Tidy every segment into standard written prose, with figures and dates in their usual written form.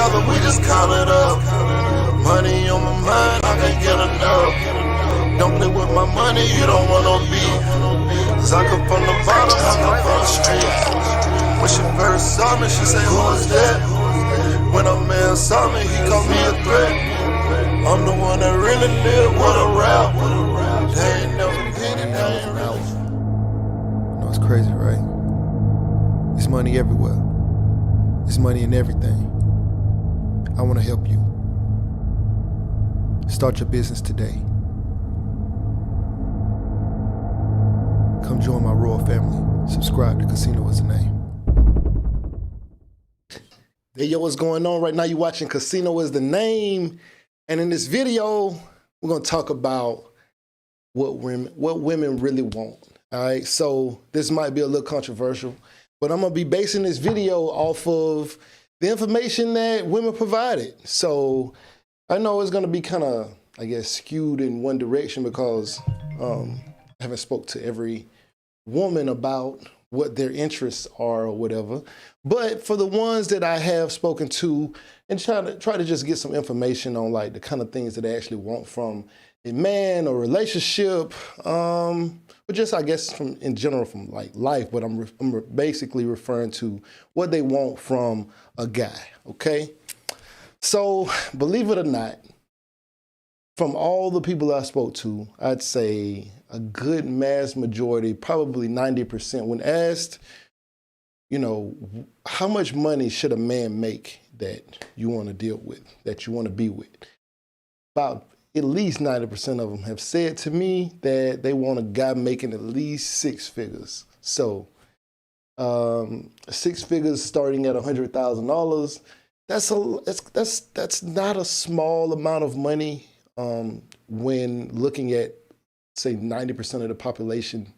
together, we just count it up. Money on my mind, I can't get enough. Don't play with my money, you don't want no beef. Cause I come from the bottom, I come from the street. When she first saw me, she said, who is that? When a man saw me, he called me a threat. I'm the one that really live what a rap. They ain't never did it, they ain't real. No, it's crazy, right? There's money everywhere. There's money in everything. I want to help you. Start your business today. Come join my royal family. Subscribe to Casino Is the Name. Hey, yo, what's going on right now? You're watching Casino Is the Name. And in this video, we're going to talk about what women really want. All right, so this might be a little controversial, but I'm going to be basing this video off of the information that women provided. So I know it's going to be kind of, I guess, skewed in one direction because I haven't spoke to every woman about what their interests are or whatever. But for the ones that I have spoken to and try to just get some information on like the kind of things that they actually want from a man or relationship, but just I guess from in general from like life, but I'm basically referring to what they want from a guy, okay? So believe it or not, from all the people I spoke to, I'd say a good mass majority, probably 90%, when asked, you know, how much money should a man make that you want to deal with, that you want to be with? About at least 90% of them have said to me that they want a guy making at least six figures. So 6 figures starting at $100,000. That's not a small amount of money when looking at, say, 90% of the population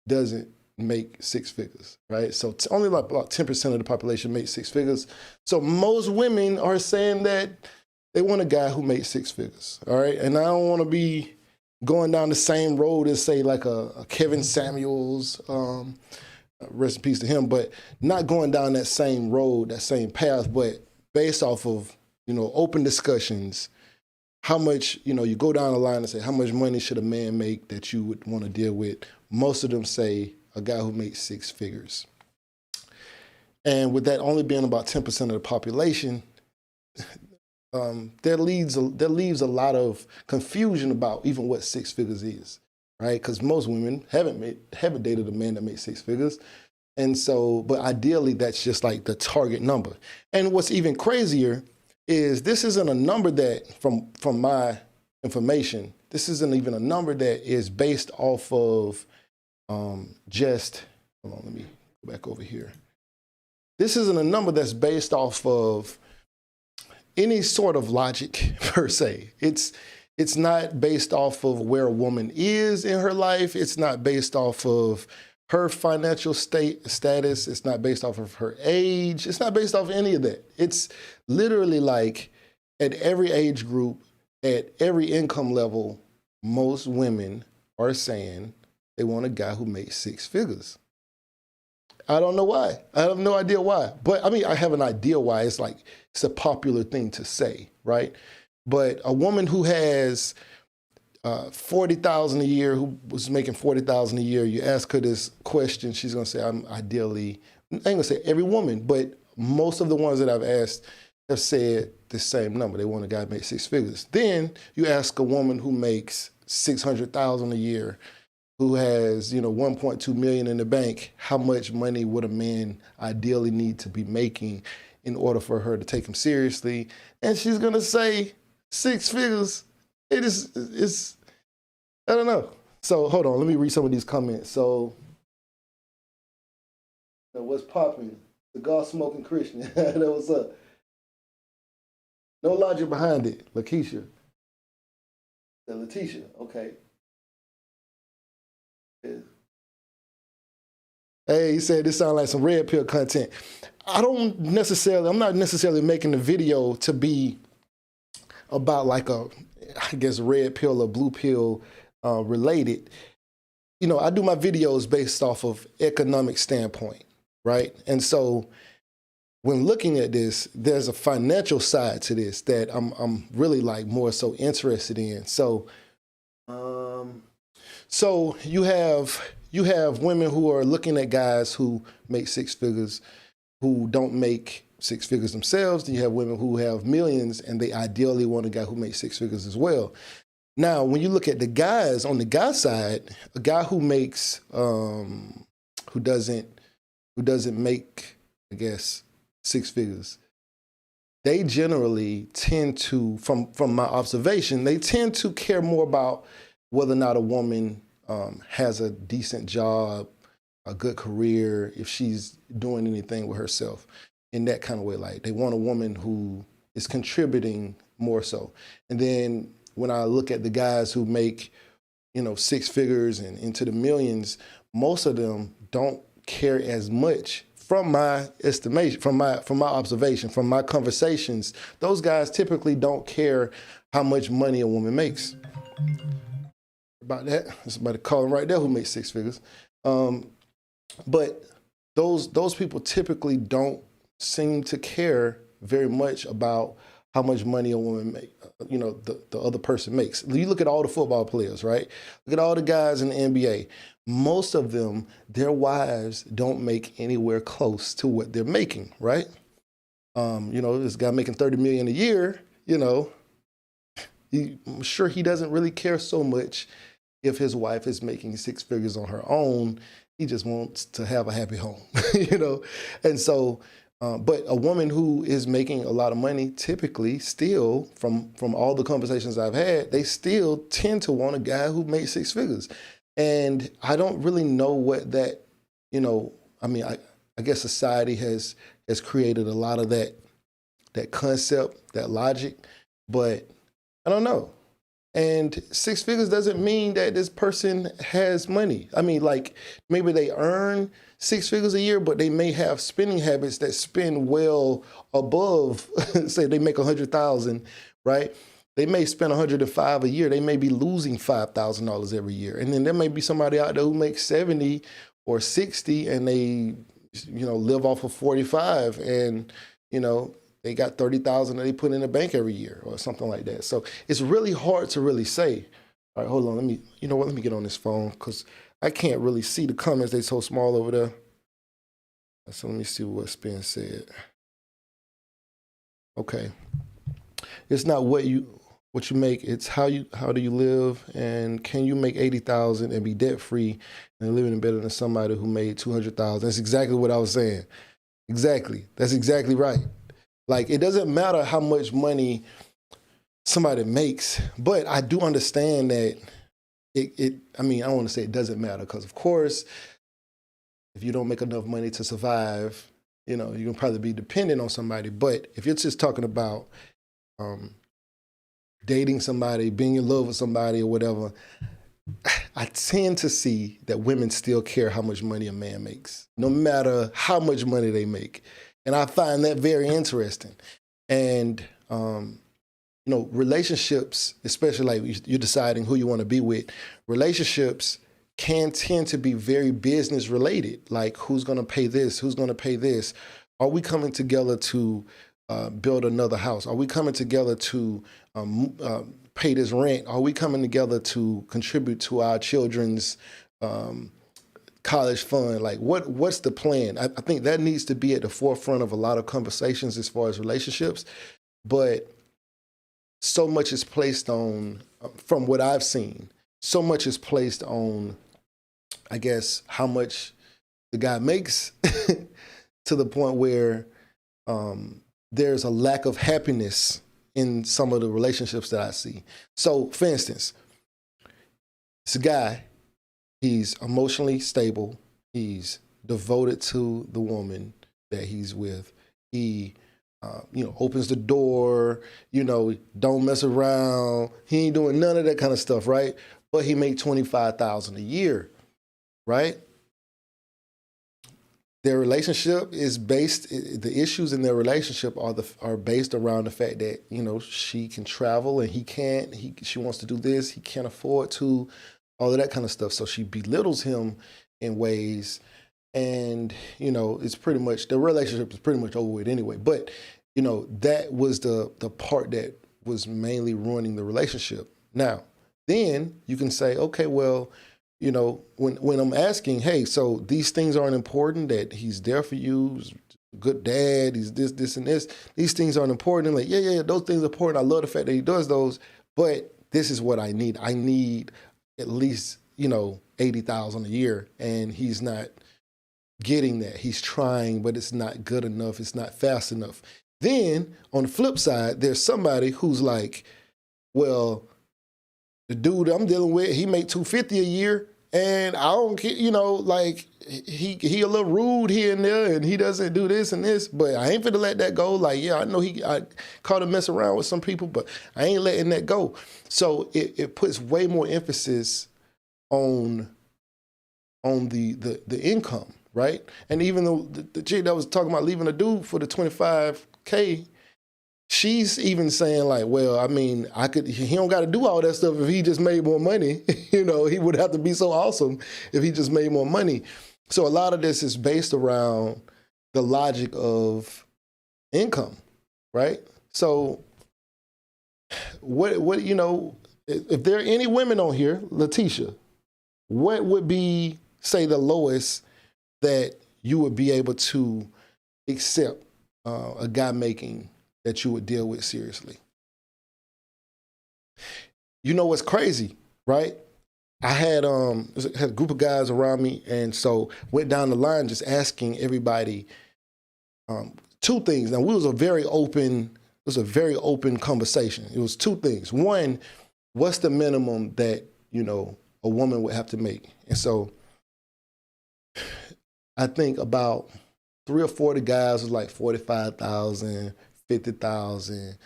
doesn't make 6 figures, right? So it's only like about 10% of the population makes 6 figures. So most women are saying that they want a guy who makes 6 figures, all right? And I don't want to be going down the same road as, say, like a Kevin Samuels, rest in peace to him, but not going down that same road, that same path, but based off of, you know, open discussions, how much, you know, you go down the line and say, how much money should a man make that you would want to deal with? Most of them say a guy who makes 6 figures. And with that only being about 10% of the population, that leaves a lot of confusion about even what 6 figures is, right? Because most women haven't dated a man that makes 6 figures. And so, but ideally that's just like the target number. And what's even crazier is this isn't a number that, from my information, this isn't even a number that is based off of just, hold on, let me go back over here. This isn't a number that's based off of any sort of logic per se. It's not based off of where a woman is in her life. It's not based off of her financial status. It's not based off of her age. It's not based off any of that. It's literally like at every age group, at every income level, most women are saying they want a guy who makes 6 figures. I don't know why. I have no idea why. But I mean, I have an idea why. It's like, it's a popular thing to say, right? But a woman who has $40,000 a year, who was making $40,000 a year, you ask her this question, she's gonna say, I'm ideally, I ain't gonna say every woman, but most of the ones that I've asked have said the same number. They want a guy to make 6 figures. Then you ask a woman who makes $600,000 a year, who has, you know, 1.2 million in the bank, how much money would a man ideally need to be making in order for her to take him seriously? And she's gonna say 6 figures. It's, I don't know. So hold on, let me read some of these comments. So what's popping? Cigar smoking Christian. That was up. No logic behind it. Lakeisha. Letitia, okay. Yeah. Hey, he said this sounds like some red pill content. I'm not necessarily making the video to be about like a, I guess, red pill or blue pill related. You know, I do my videos based off of economic standpoint, right? And so when looking at this, there's a financial side to this that I'm really like more so interested in. So, so you have women who are looking at guys who make six figures, who don't make six figures themselves. Then you have women who have millions and they ideally want a guy who makes six figures as well. Now, when you look at the guys on the guy side, a guy who makes who doesn't make, I guess, six figures, they generally tend to, from my observation, they tend to care more about whether or not a woman has a decent job, a good career, if she's doing anything with herself in that kind of way. Like they want a woman who is contributing more so. And then when I look at the guys who make, six figures and into the millions, most of them don't care as much. From my estimation, from my observation, from my conversations, those guys typically don't care how much money a woman makes. About that, there's somebody calling right there who makes six figures. But those people typically don't seem to care very much about how much money a woman the other person makes. You look at all the football players, right? Look at all the guys in the NBA. Most of them, their wives don't make anywhere close to what they're making, right? This guy making $30 million a year, I'm sure he doesn't really care so much if his wife is making six figures on her own. He just wants to have a happy home, And so, but a woman who is making a lot of money, typically still, from all the conversations I've had, they still tend to want a guy who makes six figures. And I don't really know what that, I guess society has created a lot of that concept, that logic, but I don't know. And six figures doesn't mean that this person has money. I mean, like maybe they earn six figures a year, but they may have spending habits that spend well above, say they make 100,000, right? They may spend 105 a year. They may be losing $5,000 every year. And then there may be somebody out there who makes 70 or 60 and they, live off of 45 and, they got 30,000 that they put in the bank every year or something like that. So it's really hard to really say. All right, hold on. Let me get on this phone because I can't really see the comments. They're so small over there. So let me see what's being said. Okay. It's not what you make, it's how do you live, and can you make 80,000 and be debt free and living better than somebody who made 200,000? That's exactly what I was saying. Exactly. That's exactly right. Like it doesn't matter how much money somebody makes, but I do understand that I don't want to say it doesn't matter because of course, if you don't make enough money to survive, you can probably be dependent on somebody. But if you're just talking about dating somebody, being in love with somebody or whatever, I tend to see that women still care how much money a man makes, no matter how much money they make. And I find that very interesting. And, relationships, especially like you're deciding who you want to be with, relationships can tend to be very business related. Like who's going to pay this? Who's going to pay this? Are we coming together to build another house? Are we coming together to pay this rent? Are we coming together to contribute to our children's college fund? Like what's the plan? I think that needs to be at the forefront of a lot of conversations as far as relationships. But so much is placed on, from what I've seen, so much is placed on, I guess, how much the guy makes to the point where there's a lack of happiness in some of the relationships that I see. So, for instance, it's a guy, he's emotionally stable, he's devoted to the woman that he's with, he opens the door, don't mess around, he ain't doing none of that kind of stuff, right? But he made $25,000 a year, right? Their relationship is based, the issues in their relationship are based around the fact that, she can travel and he can't, she wants to do this, he can't afford to, all of that kind of stuff. So she belittles him in ways and it's pretty much, the relationship is pretty much over with anyway. But that was the part that was mainly ruining the relationship. Now, then you can say, okay, well, when I'm asking, hey, so these things aren't important, that he's there for you, he's a good dad, he's this, and this, these things aren't important. Like, yeah, those things are important. I love the fact that he does those, but this is what I need. I need at least, $80,000 a year, and he's not getting that. He's trying, but it's not good enough. It's not fast enough. Then on the flip side, there's somebody who's like, well, the dude I'm dealing with, he make $250 a year, and I don't care, like he a little rude here and there, and he doesn't do this and this, but I ain't finna let that go. Like, yeah, I know I caught him mess around with some people, but I ain't letting that go. So it puts way more emphasis on the income, right? And even though the chick that was talking about leaving a dude for the $25K, she's even saying like, well, I mean, he don't got to do all that stuff if he just made more money. He would have to be so awesome if he just made more money. So a lot of this is based around the logic of income, right? So what if there are any women on here, Letitia, what would be, say, the lowest that you would be able to accept a guy making that you would deal with seriously? What's crazy, right? I had a group of guys around me, and so went down the line just asking everybody two things. Now, it was a very open conversation. It was two things. One, what's the minimum that a woman would have to make? And so I think about 3 or 4 of the guys was like 45,000, 50,000,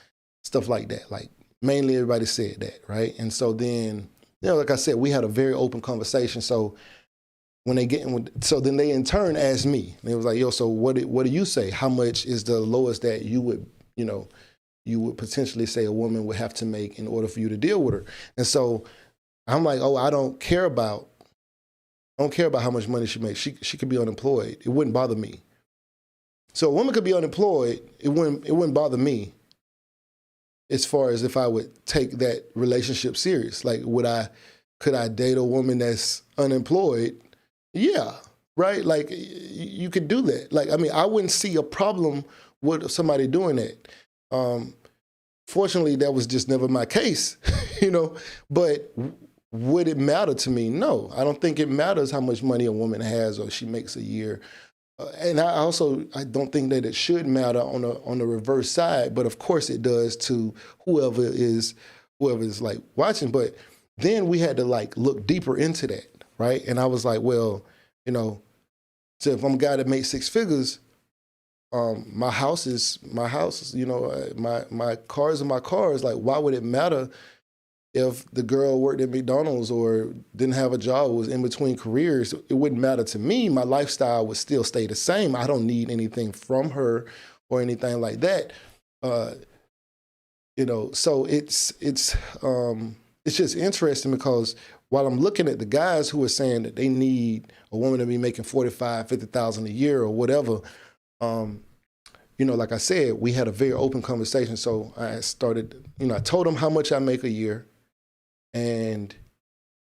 stuff like that. Like, mainly everybody said that, right? And so then, like I said, we had a very open conversation. So when then they in turn asked me, and it was like, yo, so what do you say? How much is the lowest that you would potentially say a woman would have to make in order for you to deal with her? And so I'm like, oh, I don't care about how much money she makes. She could be unemployed. It wouldn't bother me. So a woman could be unemployed. It wouldn't bother me, as far as if I would take that relationship serious. Like, could I date a woman that's unemployed? Yeah, right? Like, you could do that. Like, I mean, I wouldn't see a problem with somebody doing that. Fortunately, that was just never my case, but would it matter to me? No, I don't think it matters how much money a woman has or she makes a year. And I don't think that it should matter on the reverse side, but of course it does to whoever is like watching. But then we had to like look deeper into that, right? And I was like, well, so if I'm a guy that makes 6 figures, my house is my house, my cars are my cars. Like, why would it matter if the girl worked at McDonald's or didn't have a job, was in between careers? It wouldn't matter to me. My lifestyle would still stay the same. I don't need anything from her or anything like that. So it's just interesting, because while I'm looking at the guys who are saying that they need a woman to be making 45, 50,000 a year or whatever, like I said, we had a very open conversation. So I started, I told them how much I make a year, and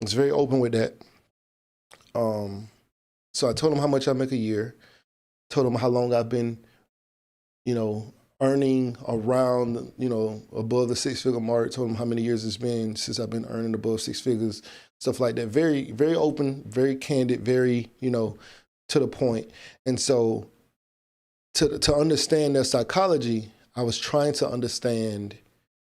I was very open with that. So I told them how much I make a year, told them how long I've been, earning around, above the 6-figure mark, told them how many years it's been since I've been earning above 6 figures, stuff like that. Very, very open, very candid, very, to the point. And so to understand their psychology, I was trying to understand.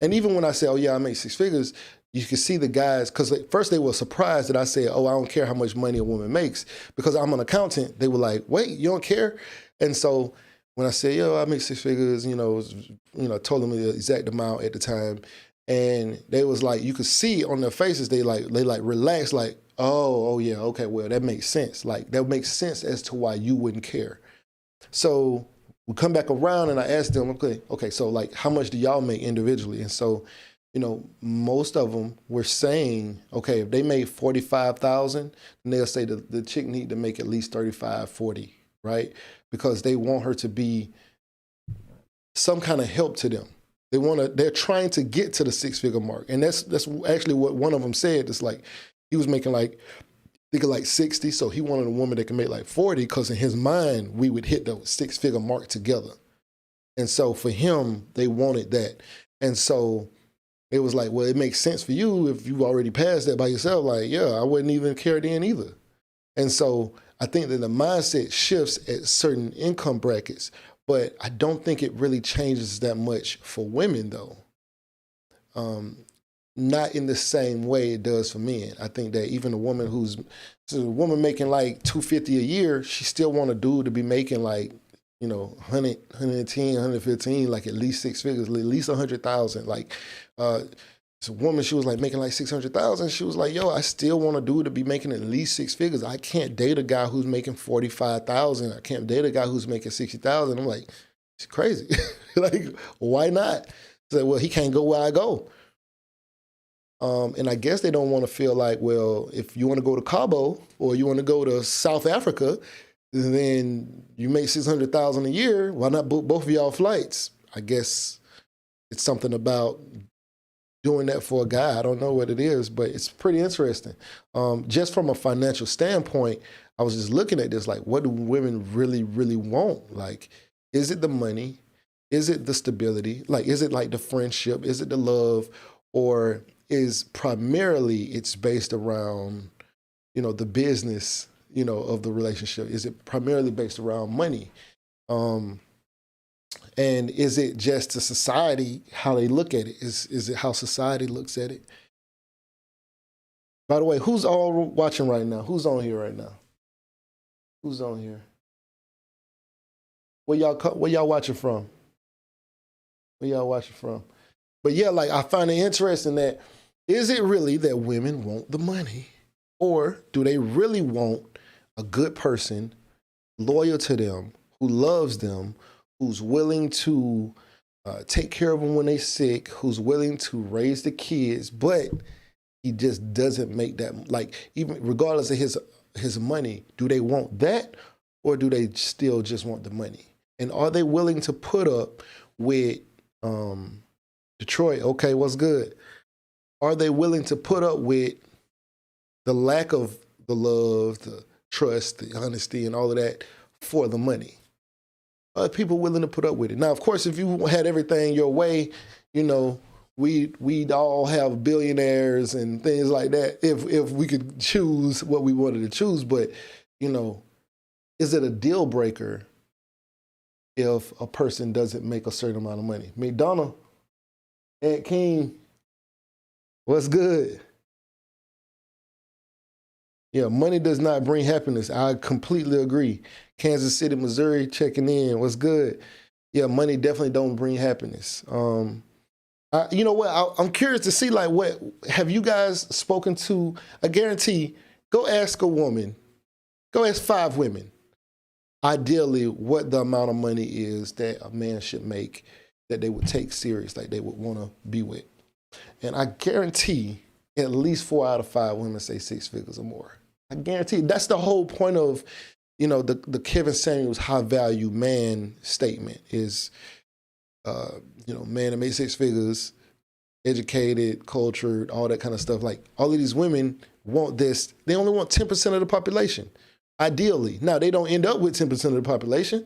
And even when I say, oh yeah, I make 6 figures, you can see the guys, because at first they were surprised that I said, oh, I don't care how much money a woman makes, because I'm an accountant. They were like, wait, you don't care? And so when I said, yo, I make 6 figures, told them the exact amount at the time. And they was like, you could see on their faces, they relaxed, like, oh yeah, okay, well, that makes sense. Like, that makes sense as to why you wouldn't care. So we come back around and I asked them, okay, so like, how much do y'all make individually? And so most of them were saying, okay, if they made 45,000, then they'll say the chick need to make at least 35, 40, right? Because they want her to be some kind of help to them. They're trying to get to the 6-figure mark. And that's actually what one of them said. It's like, he was making like 60. So he wanted a woman that can make like 40, because in his mind, we would hit the 6-figure mark together. And so for him, they wanted that. And so it was like, well, it makes sense for you if you already passed that by yourself. Like, yeah, I wouldn't even care then either. And so I think that the mindset shifts at certain income brackets, but I don't think it really changes that much for women, though. Not in the same way it does for men. I think that even a woman making like $250 a year, she still want a dude to be making like, 100, 110, 115, like at least 6 figures, at least 100,000. Like, it's a woman, she was like making like 600,000. She was like, yo, I still want a dude to be making at least 6 figures. I can't date a guy who's making 45,000. I can't date a guy who's making 60,000. I'm like, it's crazy. Like, why not? So, well, he can't go where I go. And I guess they don't want to feel like, well, if you want to go to Cabo or you want to go to South Africa, then you make 600,000 a year. Why not book both of y'all flights? I guess it's something about doing that for a guy. I don't know what it is, but it's pretty interesting. Just from a financial standpoint, I was just looking at this, like, what do women really, really want? Like, is it the money? Is it the stability? Like, is it like the friendship? Is it the love? Or is primarily it's based around, the business, of the relationship? Is it primarily based around money? And is it just the society, how they look at it? Is it how society looks at it? By the way, who's all watching right now? Who's on here right now? Who's on here? Where y'all watching from? Where y'all watching from? But yeah, like, I find it interesting that, is it really that women want the money? Or do they really want a good person, loyal to them, who loves them, who's willing to take care of them when they're sick, who's willing to raise the kids, but he just doesn't make that, like, even regardless of his money, do they want that, or do they still just want the money? And are they willing to put up with Detroit? Okay, what's good? Are they willing to put up with the lack of the love, the trust, the honesty, and all of that for the money? Are people willing to put up with it? Now, of course, if you had everything your way, we'd all have billionaires and things like that if we could choose what we wanted to choose. But, is it a deal breaker if a person doesn't make a certain amount of money? McDonough, Ed King, what's good? Yeah, money does not bring happiness. I completely agree. Kansas City, Missouri, checking in. What's good? Yeah, money definitely don't bring happiness. You know what? I'm curious to see, like, what have you guys spoken to? I guarantee, go ask a woman, go ask 5 women, ideally, what the amount of money is that a man should make that they would take serious, like they would want to be with. And I guarantee at least 4 out of 5 women say 6 figures or more. I guarantee. That's the whole point of, the Kevin Samuels high value man statement is, man that made 6 figures, educated, cultured, all that kind of stuff. Like, all of these women want this. They only want 10% of the population, ideally. Now, they don't end up with 10% of the population,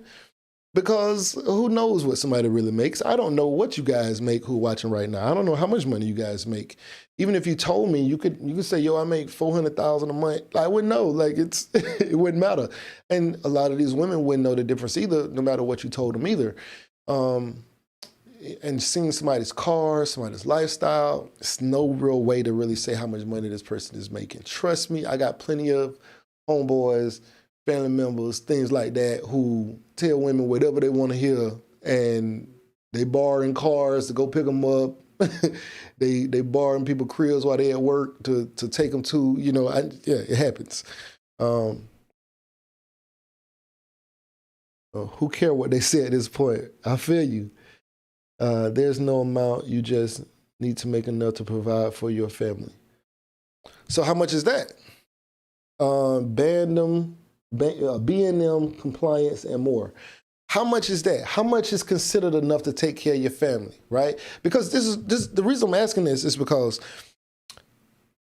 because who knows what somebody really makes? I don't know what you guys make who are watching right now. I don't know how much money you guys make. Even if you told me, you could say, yo, I make $400,000 a month. I wouldn't know. Like, it wouldn't matter. And a lot of these women wouldn't know the difference either, no matter what you told them either. And seeing somebody's car, somebody's lifestyle, it's no real way to really say how much money this person is making. Trust me, I got plenty of homeboys, family members, things like that, who tell women whatever they want to hear, and they borrowing cars to go pick them up. they borrowing people cribs while they at work to take them to, it happens. Who care what they say at this point? I feel you. There's no amount you just need to make enough to provide for your family. So how much is that? B&M compliance and more. How much is that? How much is considered enough to take care of your family, right? Because the reason I'm asking this is because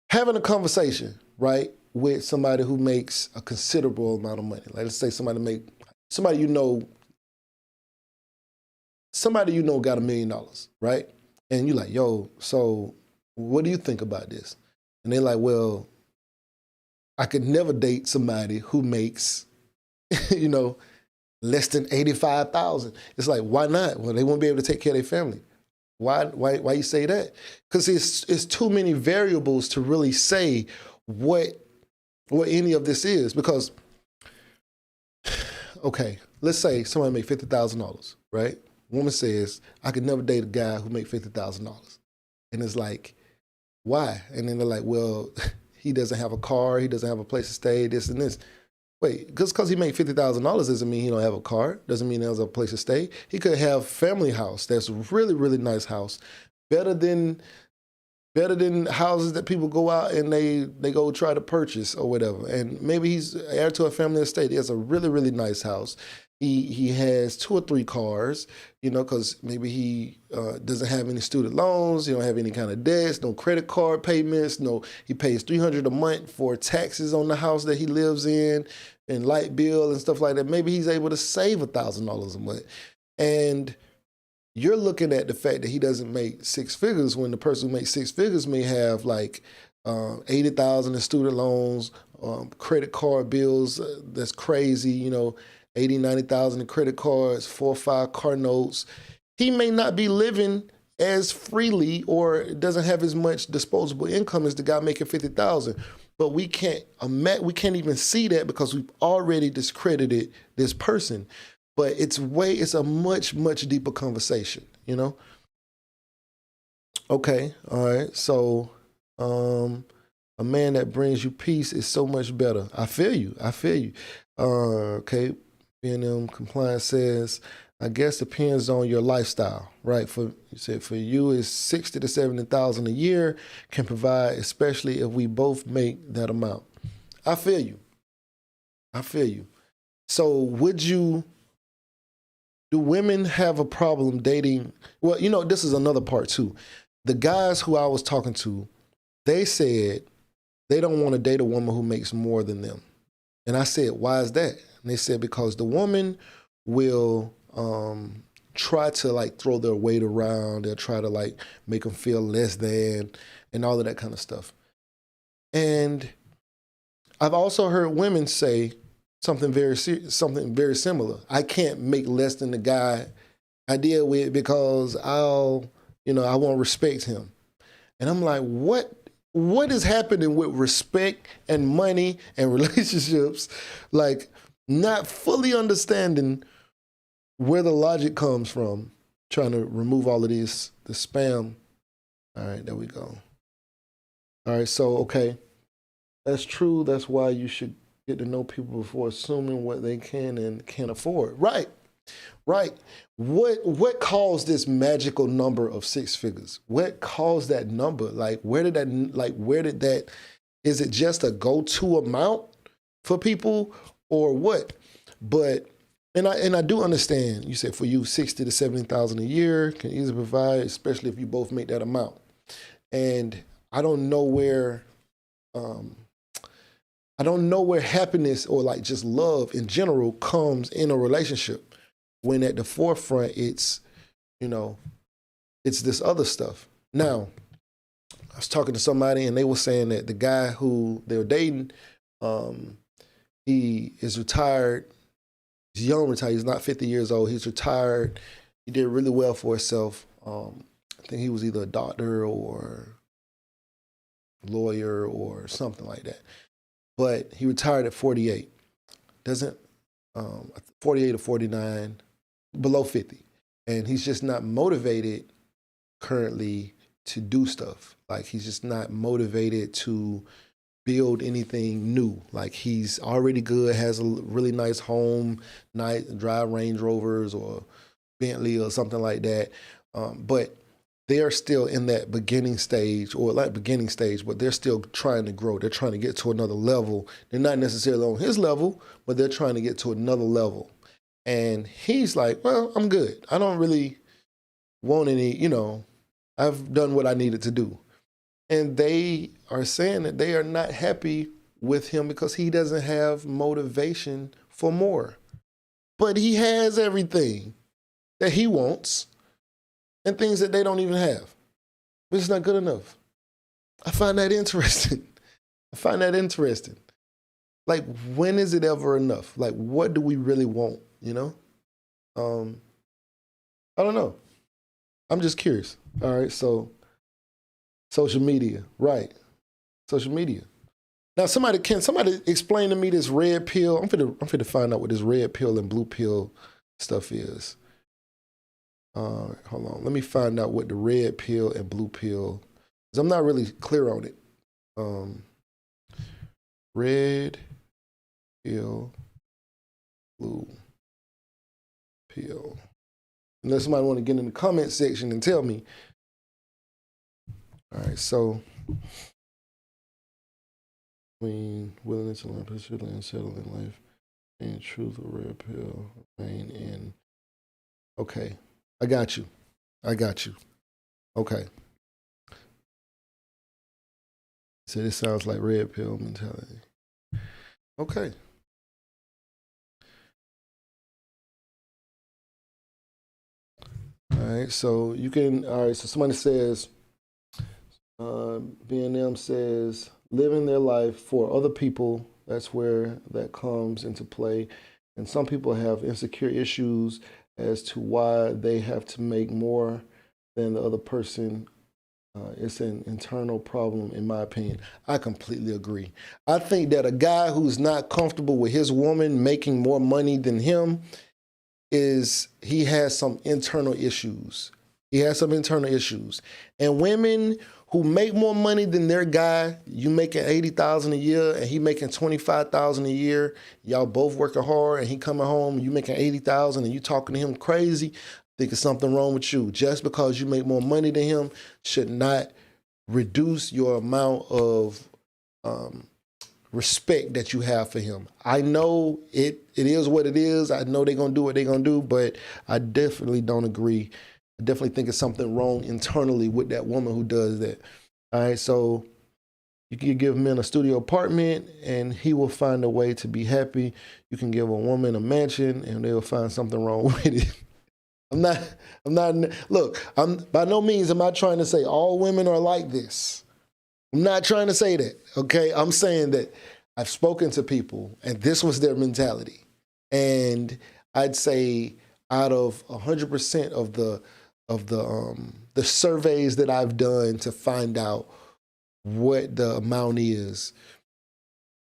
having a conversation, right, with somebody who makes a considerable amount of money. Like let's say somebody you know got $1 million, right? And you're like, yo, so what do you think about this? And they're like, well, I could never date somebody who makes, less than 85,000. It's like, why not? Well, they won't be able to take care of their family. Why you say that? Because it's too many variables to really say what any of this is. Because, okay, let's say somebody make $50,000, right? Woman says, I could never date a guy who make $50,000. And it's like, why? And then they're like, well, he doesn't have a car, he doesn't have a place to stay, this and this. Wait, just because he made $50,000 doesn't mean he don't have a car, doesn't mean there's a place to stay. He could have family house that's a really, really nice house, better than houses that people go out and they go try to purchase or whatever. And maybe he's heir to a family estate. He has a really, really nice house. He has 2 or 3 cars, because maybe he doesn't have any student loans. He don't have any kind of debts, no credit card payments. No, he pays $300 a month for taxes on the house that he lives in and light bill and stuff like that. Maybe he's able to save $1,000 a month. And you're looking at the fact that he doesn't make 6 figures when the person who makes 6 figures may have like 80,000 in student loans, credit card bills. That's crazy, 80, 90,000 in credit cards, 4 or 5 car notes. He may not be living as freely or doesn't have as much disposable income as the guy making 50,000. But we can't even see that because we've already discredited this person. But it's a much, much deeper conversation, Okay, all right. So a man that brings you peace is so much better. I feel you. Okay. B&M compliance says, I guess depends on your lifestyle, right? For you is 60 to 70,000 a year can provide, especially if we both make that amount. I feel you. So do women have a problem dating? Well, this is another part too. The guys who I was talking to, they said they don't want to date a woman who makes more than them. And I said, why is that? And they said, because the woman will try to throw their weight around. They'll try to make them feel less than and all of that kind of stuff. And I've also heard women say something very similar. I can't make less than the guy I deal with because I won't respect him. And I'm like, what is happening with respect and money and relationships? Not fully understanding where the logic comes from, trying to remove all of the spam. All right, there we go. All right, so, okay, that's true. That's why you should get to know people before assuming what they can and can't afford. Right. What caused this magical number of 6 figures? What caused that number? Where did that, is it just a go-to amount for people or what? But, and I do understand, you said for you, 60 to 70,000 a year can easily provide, especially if you both make that amount. And I don't know where happiness or just love in general comes in a relationship when at the forefront it's this other stuff. Now, I was talking to somebody and they were saying that the guy who they were dating, he is retired. He's young retired. He's not 50 years old. He's retired. He did really well for himself. I think he was either a doctor or lawyer or something like that. But he retired at 48. 48 or 49, below 50. And he's just not motivated currently to do stuff. He's just not motivated to build anything new. He's already good, has a really nice home, drive Range Rovers or Bentley or something like that. But they are still in that beginning stage, or like beginning stage, but they're still trying to grow. They're trying to get to another level. They're not necessarily on his level, but they're trying to get to another level. And he's like, well, I'm good. I don't really want any, I've done what I needed to do. And they are saying that they are not happy with him because he doesn't have motivation for more. But he has everything that he wants and things that they don't even have. But it's not good enough. I find that interesting. Like, when is it ever enough? Like, what do we really want, I don't know. I'm just curious. All right, so social media, right. Social media. Now, somebody explain to me this red pill? I'm finna find out what this red pill and blue pill stuff is. Hold on. Let me find out what the red pill and blue pill, because I'm not really clear on it. Red pill, blue pill. Unless somebody want to get in the comment section and tell me. All right, so between willingness to learn, patiently and settle in life, and truth or red pill, remain in. Okay, I got you. Okay. So this sounds like red pill mentality. Okay. All right, so so somebody says, B&M says, living their life for other people, that's where that comes into play. And some people have insecure issues as to why they have to make more than the other person. It's an internal problem, in my opinion. I completely agree. I think that a guy who's not comfortable with his woman making more money than him he has some internal issues. And women who make more money than their guy, you making $80,000 a year and he making $25,000 a year, y'all both working hard and he coming home, you making $80,000 and you talking to him crazy, I think there's something wrong with you. Just because you make more money than him should not reduce your amount of respect that you have for him. I know it is what it is. I know they're going to do what they're going to do, but I definitely don't agree. I definitely think it's something wrong internally with that woman who does that. All right, so you can give men a studio apartment and he will find a way to be happy. You can give a woman a mansion and they'll find something wrong with it. By no means am I trying to say all women are like this. I'm not trying to say that, okay? I'm saying that I've spoken to people and this was their mentality. And I'd say out of 100% of the surveys that I've done to find out what the amount is,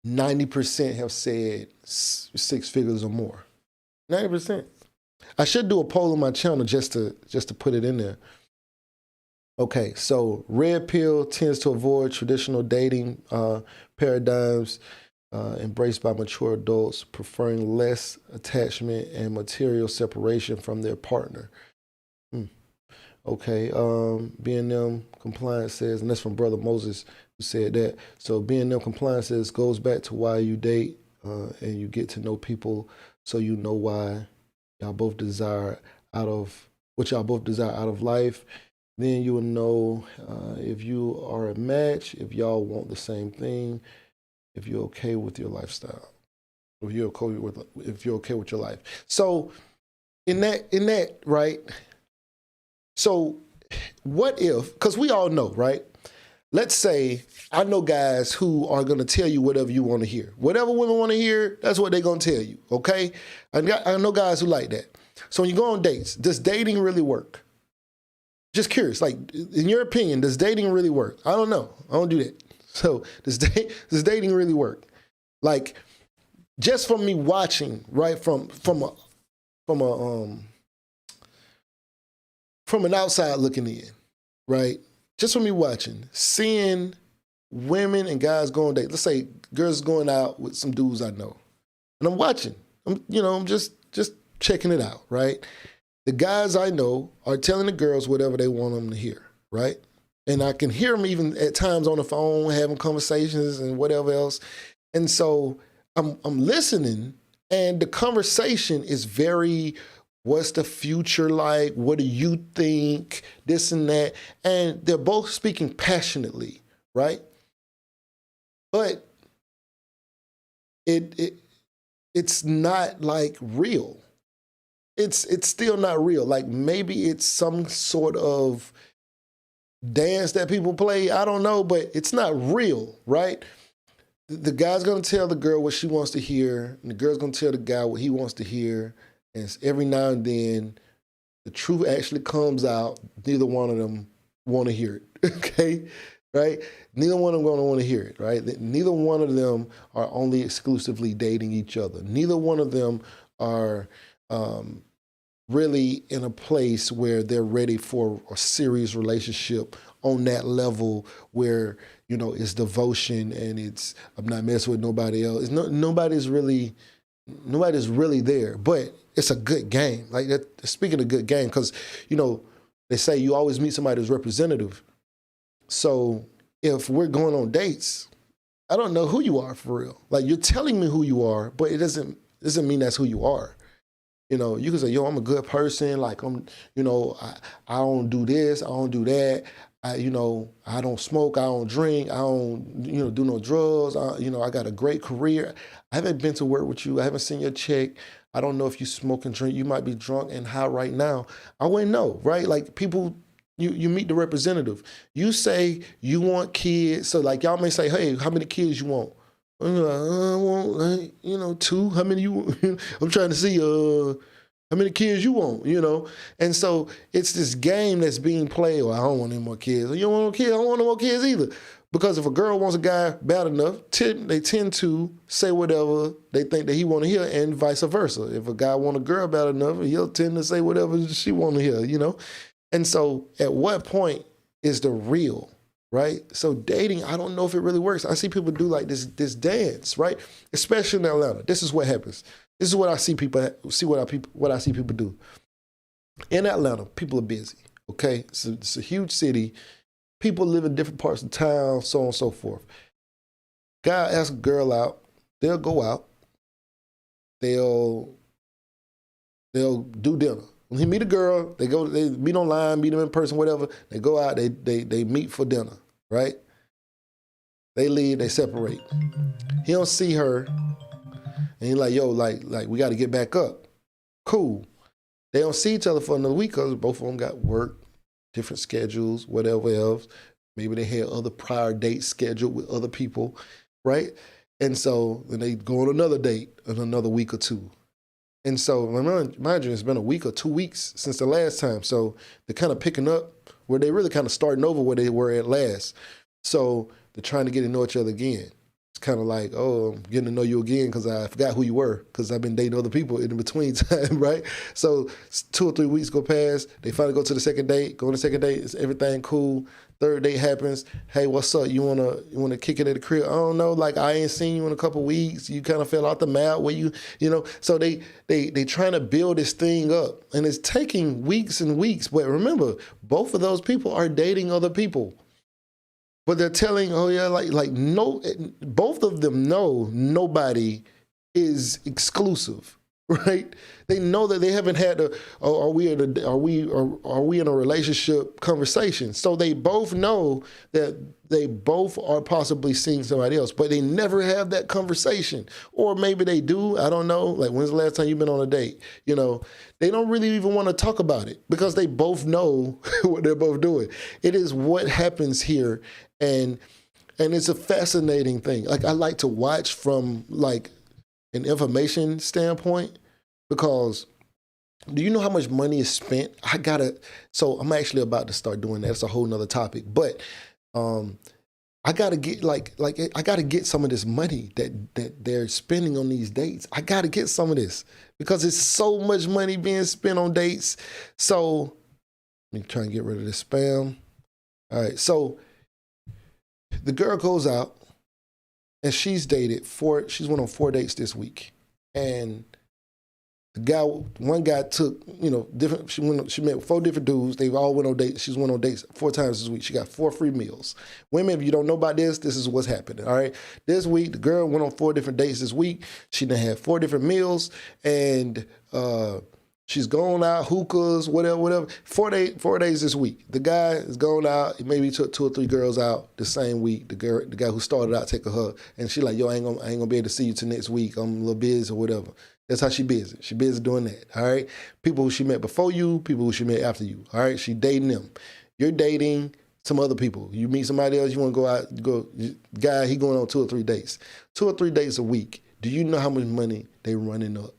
90% have said 6 figures or more. 90%. I should do a poll on my channel just to put it in there. Okay, so red pill tends to avoid traditional dating paradigms embraced by mature adults, preferring less attachment and material separation from their partner. Okay, B&M compliance says, and that's from Brother Moses who said that. So B&M compliance says goes back to why you date and you get to know people so you know why y'all both desire out of life. Then you will know if you are a match, if y'all want the same thing, if you're okay with your lifestyle, if you're okay with your life. So in that, right? So what if, because we all know, right? Let's say I know guys who are going to tell you whatever you want to hear. Whatever women want to hear, that's what they're going to tell you, okay? I know guys who like that. So when you go on dates, does dating really work? Just curious, like, in your opinion, does dating really work? I don't know. I don't do that. So does dating really work? Like, just from me watching, right, from an outside looking in, right? Just from me watching, seeing women and guys go on dates. Let's say girls going out with some dudes I know, and I'm watching. I'm just checking it out, right? The guys I know are telling the girls whatever they want them to hear. right? And I can hear them even at times on the phone having conversations and whatever else. And so I'm listening, and the conversation is very, what's the future like? What do you think? This and that. And they're both speaking passionately, right? But it's not like real. It's still not real. Like maybe it's some sort of dance that people play. I don't know, but it's not real, right? The guy's gonna tell the girl what she wants to hear, and the girl's gonna tell the guy what he wants to hear. And every now and then, the truth actually comes out. Neither one of them want to hear it. Okay, right? Neither one of them gonna want to hear it, right? Neither one of them are only exclusively dating each other. Neither one of them are really in a place where they're ready for a serious relationship on that level where, you know, it's devotion and it's, I'm not messing with nobody else. Nobody's really there, but it's a good game. Like that, speaking of good game, because, you know, they say you always meet somebody who's representative. So if we're going on dates, I don't know who you are for real. Like you're telling me who you are, but it doesn't mean that's who you are. You know, you can say, yo, I'm a good person. Like I'm, you know, I don't do this, I don't do that. You know, I don't smoke, I don't drink, I don't, you know, do no drugs. You know, I got a great career. I haven't been to work with you. I haven't seen your check. I don't know if you smoke and drink. You might be drunk and high right now. I wouldn't know, right? Like people, you meet the representative. You say you want kids. So like y'all may say, hey, how many kids you want? I want, you know, 2. How many you want? I'm trying to see how many kids you want, you know? And so it's this game that's being played. Well, I don't want any more kids. You don't want no kids? I don't want no more kids either. Because if a girl wants a guy bad enough, they tend to say whatever they think that he want to hear, and vice versa. If a guy want a girl bad enough, he'll tend to say whatever she want to hear, you know? And so at what point is the real? Right? So dating, I don't know if it really works. I see people do like this dance, right? Especially in Atlanta. This is what happens. This is what I see people what I see people do. In Atlanta, people are busy. Okay? It's a huge city. People live in different parts of town, so on and so forth. Guy asks a girl out, they'll go out, they'll do dinner. When he meet a girl, they meet online, meet them in person, whatever. They go out, they meet for dinner, right? They leave, they separate. He don't see her, and he's like, yo, like we got to get back up. Cool. They don't see each other for another week because both of them got work, different schedules, whatever else. Maybe they had other prior dates scheduled with other people, right? And so then they go on another date in another week or two. And so, mind you, it's been a week or 2 weeks since the last time. So they're kind of picking up where they really kind of starting over where they were at last. So they're trying to get to know each other again. It's kind of like, oh, I'm getting to know you again because I forgot who you were because I've been dating other people in between time, right? So 2 or 3 weeks go past. They finally go to the second date. Go on the second date. It's everything cool. Third date happens. Hey, what's up? You wanna kick it at the crib? I don't know. Like I ain't seen you in a couple of weeks. You kind of fell out the map. Where you know. So they trying to build this thing up, and it's taking weeks and weeks. But remember, both of those people are dating other people. But they're telling, oh yeah, like no, both of them know nobody is exclusive, right? They know that they haven't had are we in a relationship conversation? So they both know that they both are possibly seeing somebody else, but they never have that conversation. Or maybe they do, I don't know. Like when's the last time you've been on a date? You know, they don't really even want to talk about it because they both know what they're both doing. It is what happens here. And it's a fascinating thing. Like I like to watch from like an information standpoint because do you know how much money is spent? So I'm actually about to start doing that. It's a whole nother topic. But I gotta get I gotta get some of this money that they're spending on these dates. I gotta get some of this because it's so much money being spent on dates. So let me try and get rid of this spam. All right, so the girl goes out and she's went on 4 dates this week. And One guy took, different. She met 4 different dudes. They all went on dates. She's went on dates 4 times this week. She got 4 free meals. Women, if you don't know about this is what's happening. All right, this week the girl went on 4 different dates this week. She done had 4 different meals, and she's going out hookahs, whatever. 4 days this week. The guy is going out. He maybe took 2 or 3 girls out the same week. The guy who started out taking her, and she like, yo, I ain't gonna be able to see you till next week. I'm a little busy or whatever. That's how she busy. She busy doing that, all right? People who she met before you, people who she met after you, all right? She dating them. You're dating some other people. You meet somebody else, you want to go out, guy, he going on 2 or 3 dates. 2 or 3 dates a week. Do you know how much money they running up?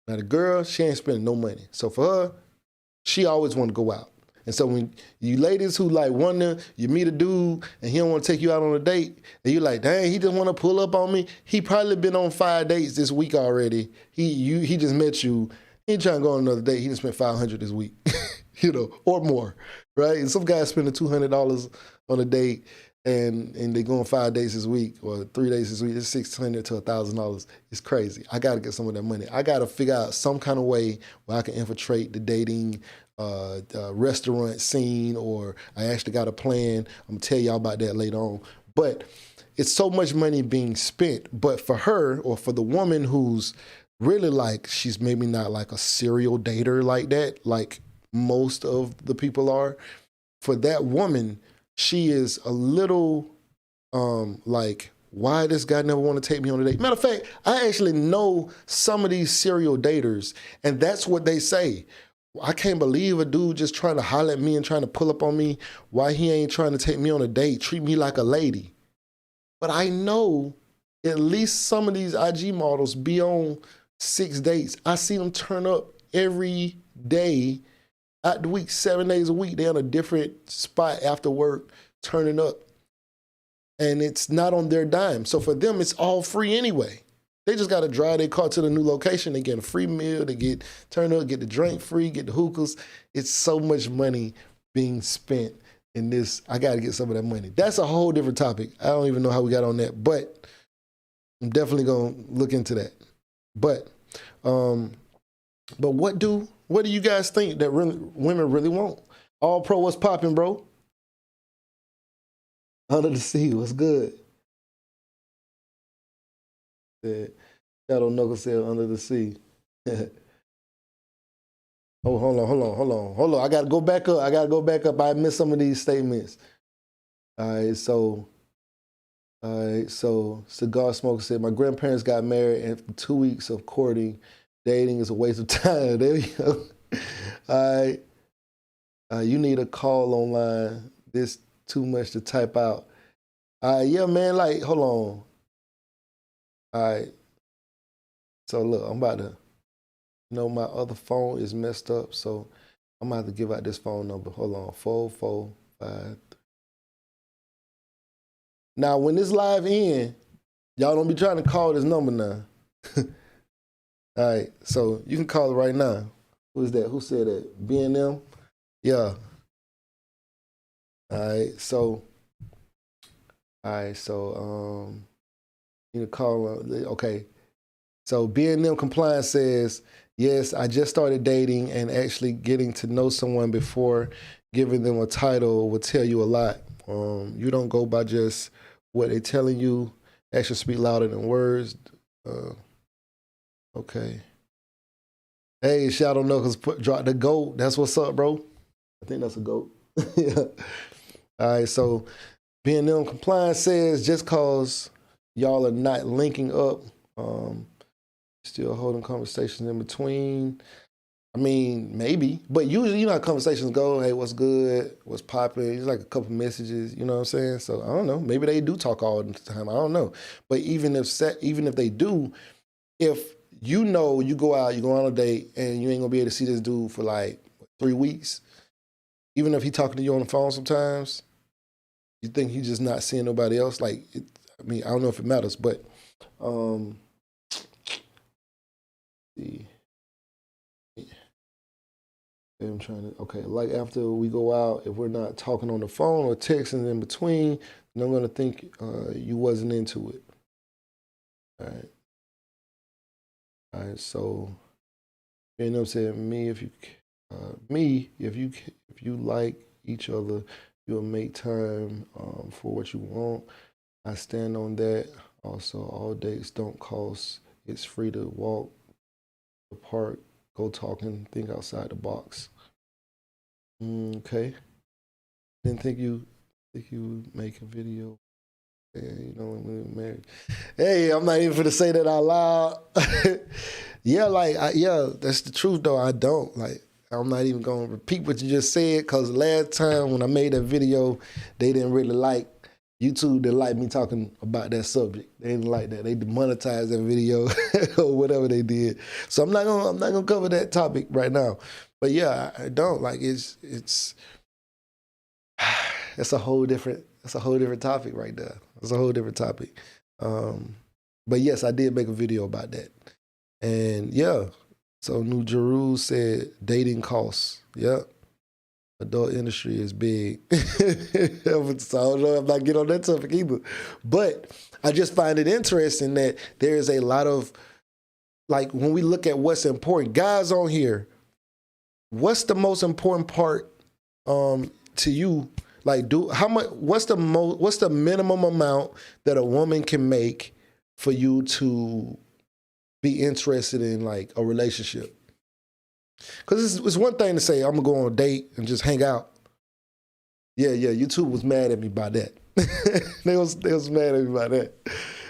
Now, the girl, she ain't spending no money. So for her, she always want to go out. And so when you ladies who like wonder, you meet a dude and he don't want to take you out on a date, and you like, dang, he just want to pull up on me. He probably been on 5 dates this week already. He just met you. He ain't trying to go on another date. He just spent $500 this week, or more, right? And some guys spending $200 on a date, and they go on 5 days this week or 3 days this week. It's $600 to $1,000. It's crazy. I got to get some of that money. I got to figure out some kind of way where I can infiltrate the dating restaurant scene, or I actually got a plan. I'm gonna tell y'all about that later on. But it's so much money being spent. But for her, or for the woman who's really like, she's maybe not like a serial dater like that, like most of the people are, for that woman, she is a little like, why this guy never want to take me on a date? Matter of fact, I actually know some of these serial daters, and that's what they say. I can't believe a dude just trying to holler at me and trying to pull up on me. Why he ain't trying to take me on a date, treat me like a lady. But I know at least some of these IG models be on 6 dates. I see them turn up every day out the week, 7 days a week. They're on a different spot after work, turning up. And it's not on their dime. So for them, it's all free anyway. They just got to drive their car to the new location. They get a free meal. They get turned up, get the drink free, get the hookahs. It's so much money being spent in this. I got to get some of that money. That's a whole different topic. I don't even know how we got on that, but I'm definitely going to look into that. But what do you guys think that women really want? All Pro, what's popping, bro? Under the Sea, what's good? Shadow Knuckles said Under the Sea. Oh, hold on. I gotta go back up. I missed some of these statements. All right, so Cigar Smoker said, my grandparents got married, and after 2 weeks of courting, dating is a waste of time. There you go. All right. You need a call online. This too much to type out. Yeah, man, like, hold on. All right. So look, I'm about to, my other phone is messed up, so I'm about to give out this phone number. Hold on, 4453. Now, when this live in, y'all don't be trying to call this number now. All right, so you can call it right now. Who is that? Who said that? B&M? Yeah. All right, so you can call, okay. So B&M Compliance says, yes, I just started dating, and actually getting to know someone before giving them a title will tell you a lot. You don't go by just what they're telling you. Actions speak louder than words. Okay. Hey, Shadow Knuckles drop the GOAT. That's what's up, bro. I think that's a GOAT. Yeah. All right, so B&M Compliance says, just cause y'all are not linking up, still holding conversations in between. I mean, maybe, but usually, how conversations go. Hey, what's good? What's popping? It's like a couple messages, you know what I'm saying? So I don't know. Maybe they do talk all the time. I don't know. But even if they do, if you go out, you go on a date, and you ain't gonna be able to see this dude for like 3 weeks, even if he talking to you on the phone sometimes, you think he's just not seeing nobody else. Like, I don't know if it matters, but see. I'm trying to, okay, like after we go out, if we're not talking on the phone or texting in between, then I'm going to think you wasn't into it. All right, so You know what I'm saying? If you like each other, you'll make time for what you want. I stand on that. Also, all dates don't cost. It's free to walk the park, go talking, think outside the box. Okay. Didn't think you would make a video. You know, when we were married. Hey, I'm not even gonna say that out loud. Yeah, that's the truth though. I don't like. I'm not even gonna repeat what you just said because last time when I made that video, they didn't really like. YouTube didn't like me talking about that subject. They didn't like that. They demonetized that video or whatever they did. So I'm not gonna cover that topic right now. But yeah, I don't like it's that's a whole different topic right there. It's a whole different topic. But yes, I did make a video about that. And yeah, so New Jeru said dating costs. Yep. Adult industry is big. So I don't know if I get on that topic either. But I just find it interesting that there is a lot of, like, when we look at what's important, guys on here, what's the most important part to you? Like, what's the minimum amount that a woman can make for you to be interested in like a relationship? Because it's one thing to say, I'm gonna go on a date and just hang out. Yeah, YouTube was mad at me by that. they was mad at me by that.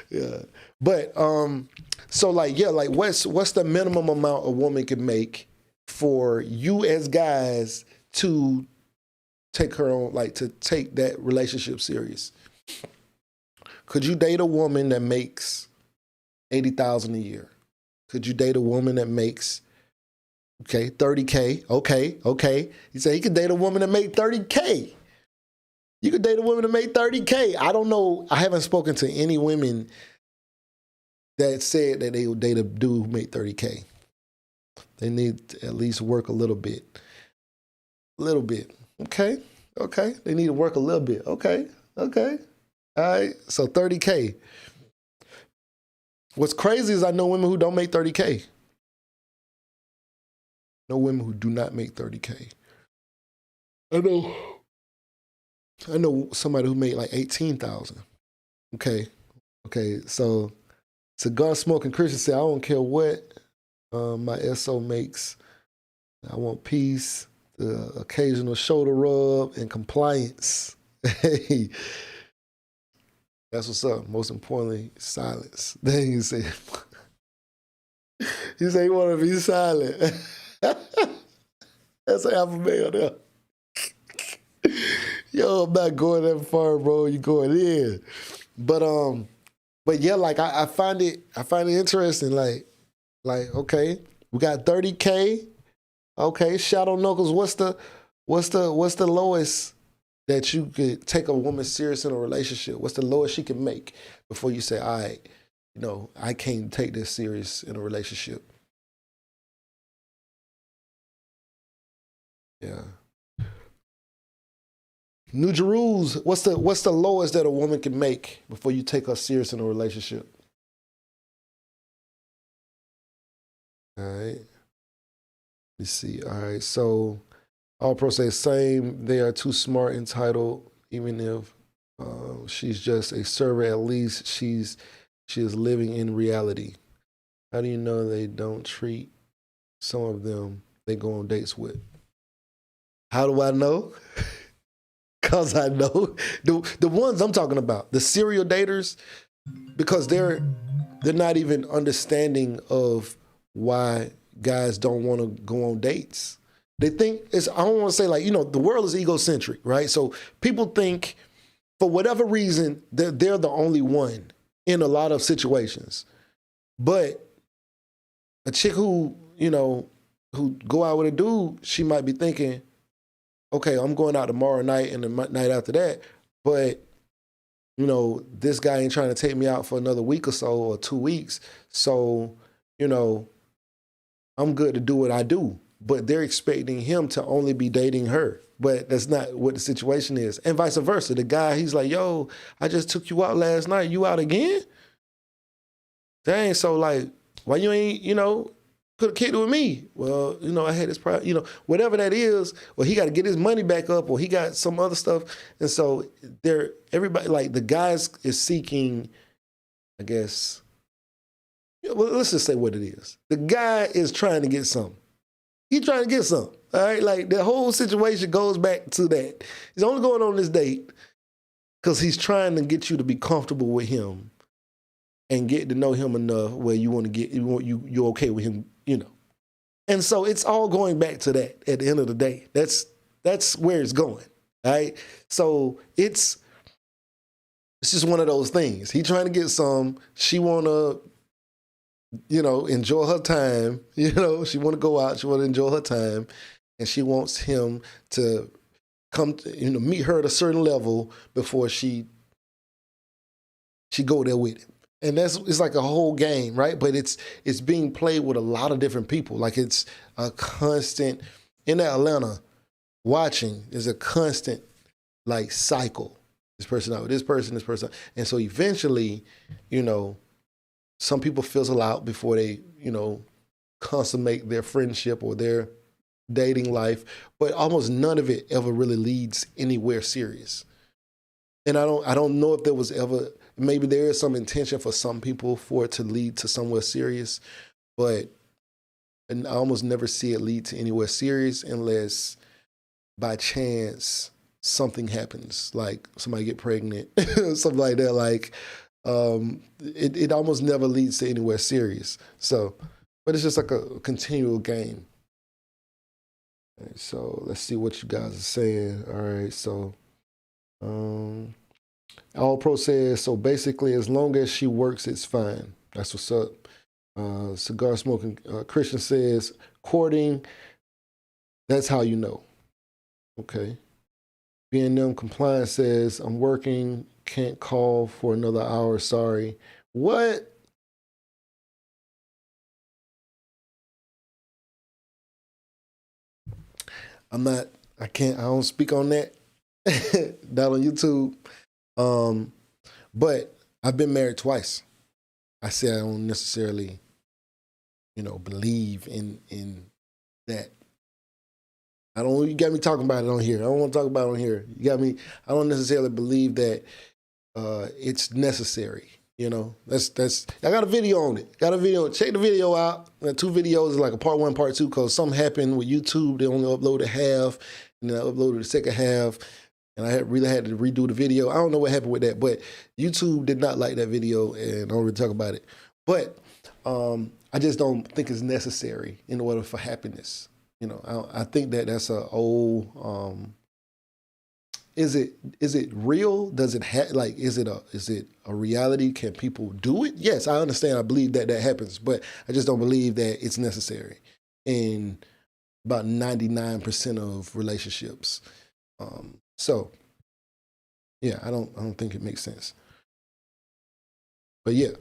Yeah. But so like, yeah, like what's the minimum amount a woman can make for you as guys to take her on, like to take that relationship serious? Could you date a woman that makes $80,000 a year? Could you date a woman that makes $30K? Okay. You say he could date a woman that make $30K. You could date a woman that make $30K. I don't know. I haven't spoken to any women that said that they would date a dude who made $30K. They need to at least work a little bit. A little bit. Okay. They need to work a little bit. Okay. All right. So $30K. What's crazy is I know women who don't make $30K. No women who do not make $30K. I know somebody who made like $18,000. Okay. So cigar smoking Christian said, I don't care what my SO makes. I want peace, the occasional shoulder rub, and compliance. Hey, that's what's up. Most importantly, silence. Then you say, you want to be silent. That's an alpha male there. Yo, I'm not going that far, bro. You going in. But yeah, like I find it interesting. Like, okay, we got $30K. Okay, Shadow Knuckles, what's the lowest that you could take a woman serious in a relationship? What's the lowest she can make before you say, all right, I can't take this serious in a relationship? Yeah. New Jeru's, what's the lowest that a woman can make before you take her serious in a relationship? All right. Let's see. All right. So All Pro say same. They are too smart, entitled. Even if she's just a server, at least she is living in reality. How do you know they don't treat some of them they go on dates with? How do I know? Because I know the ones I'm talking about, the serial daters, because they're not even understanding of why guys don't want to go on dates. They think I don't want to say like, the world is egocentric, right? So people think for whatever reason they're the only one in a lot of situations. But a chick who go out with a dude, she might be thinking, okay, I'm going out tomorrow night and the night after that, but this guy ain't trying to take me out for another week or so or 2 weeks. So, I'm good to do what I do. But they're expecting him to only be dating her. But that's not what the situation is. And vice versa. The guy, he's like, yo, I just took you out last night. You out again? Dang, so like, why you ain't, could have kicked it with me. Well, you know, I had this problem, you know, whatever that is, or he got to get his money back up, or he got some other stuff. And so everybody, like the guys is seeking, I guess, well, let's just say what it is. The guy is trying to get something. He's trying to get something. All right. Like the whole situation goes back to that. He's only going on this date because he's trying to get you to be comfortable with him and get to know him enough where you want to get, you're okay with him, you know. And so it's all going back to that at the end of the day. That's where it's going. All right. So it's just one of those things. He trying to get some, she want to, you know, enjoy her time. You know, she want to go out, she want to enjoy her time, and she wants him to come to, you know, meet her at a certain level before she go there with him. And it's like a whole game, right? But it's being played with a lot of different people. Like it's a constant, in Atlanta, watching is a constant like cycle. This person out with this person. And so eventually, you know, some people fizzle out before they, you know, consummate their friendship or their dating life, but almost none of it ever really leads anywhere serious. And I don't know if there was ever, maybe there is some intention for some people for it to lead to somewhere serious, but I almost never see it lead to anywhere serious unless by chance something happens, like somebody get pregnant, something like that. Like it almost never leads to anywhere serious. So, but it's just like a continual game. Right, so let's see what you guys are saying. All right, so All Pro says, so basically as long as she works, it's fine. That's what's up. Cigar smoking Christian says, courting, that's how you know. Okay. B&M Compliance says, I'm working, can't call for another hour, sorry. What? I don't speak on that. Not on YouTube. But I've been married twice. I say I don't necessarily, you know, believe in that. You got me talking about it on here. I don't want to talk about it on here. You got me, I don't necessarily believe that it's necessary. You know, I got a video on it. Check the video out. 2 videos, like a part 1, part 2, because something happened with YouTube. They only uploaded half, and then I uploaded the second half, and I really had to redo the video. I don't know what happened with that, but YouTube did not like that video, and I don't really talk about it. But I just don't think it's necessary in order for happiness. You know, I think that's a old. Is it real? Does it is it a reality? Can people do it? Yes, I understand. I believe that happens, but I just don't believe that it's necessary in about 99% of relationships. So yeah, I don't think it makes sense. But yeah,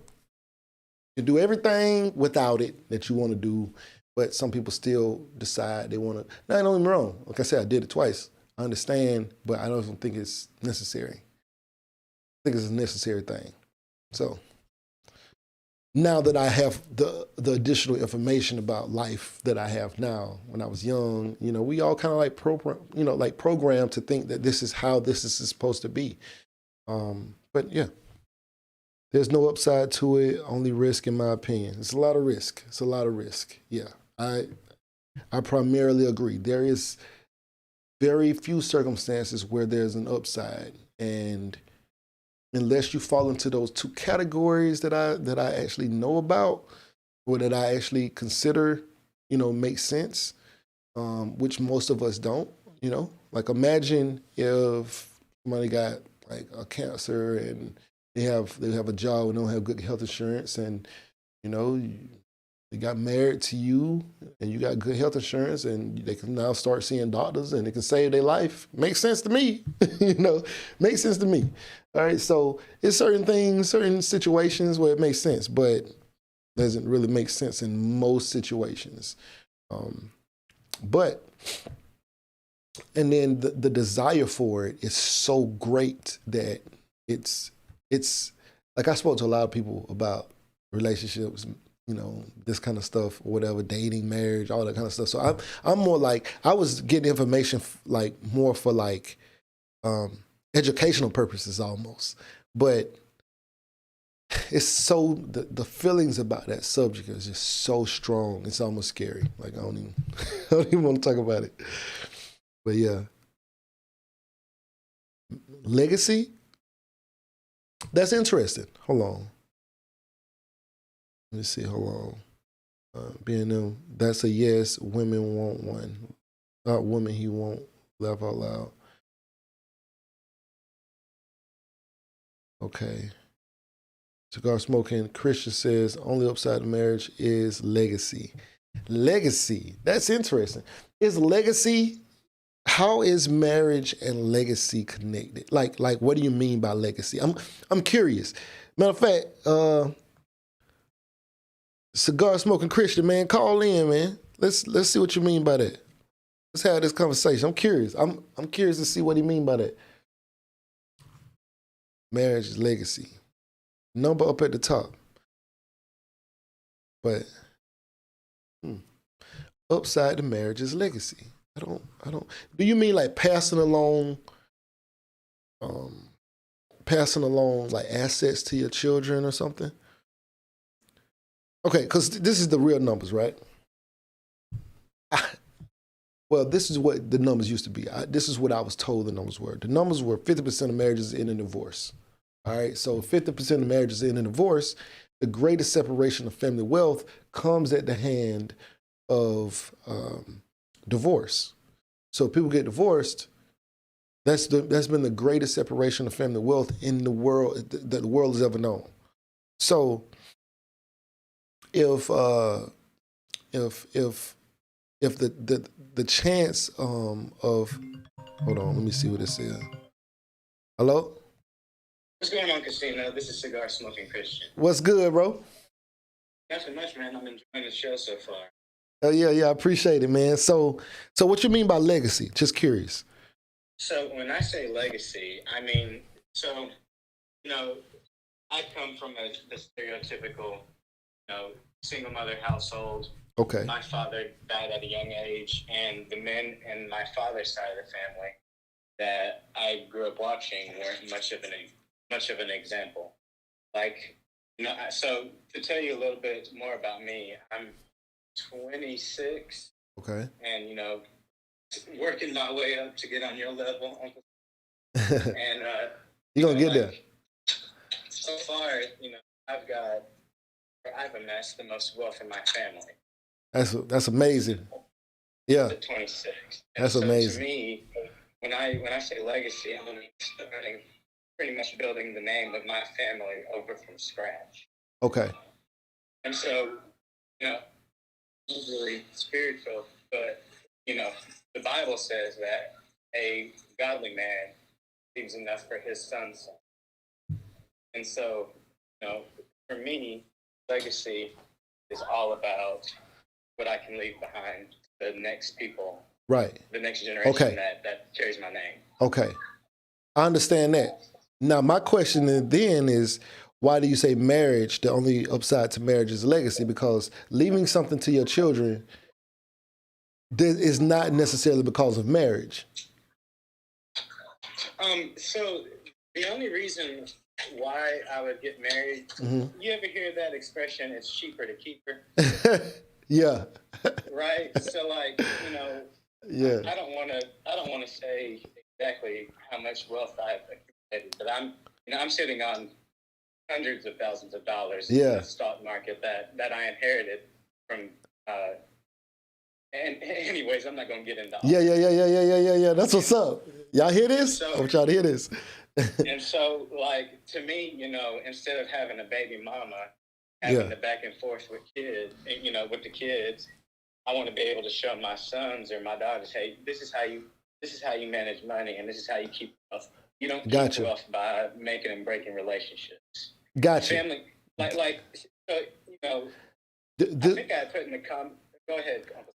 you do everything without it that you want to do, but some people still decide they want to. Now, don't get me wrong. Like I said, I did it twice. I understand, but I don't think it's necessary. I think it's a necessary thing. So now that I have the additional information about life that I have now, when I was young, you know, we all kind of like programmed to think that this is how this is supposed to be. But yeah, there's no upside to it, only risk in my opinion. It's a lot of risk. It's a lot of risk. Yeah, I primarily agree. There is very few circumstances where there's an upside, and unless you fall into those 2 categories that I actually know about, or that I actually consider, you know, make sense, which most of us don't. You know, like imagine if somebody got like a cancer and they have a job and don't have good health insurance, and you know, they got married to you and you got good health insurance, and they can now start seeing doctors and it can save their life. Makes sense to me. You know, makes sense to me. All right. So it's certain things, certain situations where it makes sense, but doesn't really make sense in most situations. But, and then the desire for it is so great that it's like, I spoke to a lot of people about relationships, you know, this kind of stuff or whatever, dating, marriage, all that kind of stuff. So I'm more like, I was getting information like more for like educational purposes almost. But it's so, the feelings about that subject is just so strong. It's almost scary. Like I don't even want to talk about it. But yeah. Legacy? That's interesting. Hold on. Let me see. Hold on. Being them, that's a yes. Women want one. Not women he won't. Laugh out loud. Okay. Cigar smoking Christian says only upside of marriage is legacy. Legacy. That's interesting. Is legacy? How is marriage and legacy connected? Like what do you mean by legacy? I'm curious. Matter of fact, cigar smoking Christian, man, call in, man. Let's see what you mean by that. Let's have this conversation. I'm curious. I'm curious to see what he mean by that. Marriage is legacy. Number up at the top. But upside the marriage is legacy. I don't. Do you mean like passing along like assets to your children or something? Okay, because this is the real numbers, right? Well, this is what the numbers used to be. This is what I was told the numbers were. The numbers were 50% of marriages end in divorce. All right, so 50% of marriages end in divorce. The greatest separation of family wealth comes at the hand of divorce. So if people get divorced, that's been the greatest separation of family wealth in the world that the world has ever known. So if the chance of hold on, let me see what this is. Hello? What's going on, Casino? This is Cigar Smoking Christian. What's good, bro? Nothing much, man. I'm enjoying the show so far. Oh yeah, I appreciate it, man. So what you mean by legacy? Just curious. So when I say legacy, I mean, so, you know, I come from the stereotypical, single mother household. Okay. My father died at a young age, and the men in my father's side of the family that I grew up watching weren't much of an example. Like, so to tell you a little bit more about me, I'm 26. Okay. And, working my way up to get on your level, Uncle. And you're going to get there. So far, I've amassed the most wealth in my family. That's amazing. Yeah. 26. That's so amazing. To me, when I say legacy, I'm starting pretty much building the name of my family over from scratch. Okay. And so, it's really spiritual, but the Bible says that a godly man leaves enough for his son's son. And so, for me, legacy is all about what I can leave behind to the next people. Right. The next generation that carries my name. Okay. I understand that. Now, my question then is, why do you say marriage, the only upside to marriage is legacy? Because leaving something to your children is not necessarily because of marriage. So the only reason why I would get married, you ever hear that expression, it's cheaper to keep her? Yeah. Right? So yeah. I don't want to say exactly how much wealth I've accumulated, but I'm sitting on hundreds of thousands of dollars in the stock market that I inherited from and anyways, I'm not going to get into all Yeah. That's what's up. Y'all hear this? So, I want y'all to hear this. And so, to me, instead of having a baby mama, having the back and forth with kids, with the kids, I want to be able to show my sons or my daughters, hey, this is how you manage money, and this is how you keep wealth. You don't keep wealth by making and breaking relationships. Gotcha. Family, I think I put in the comment. Go ahead, Uncle.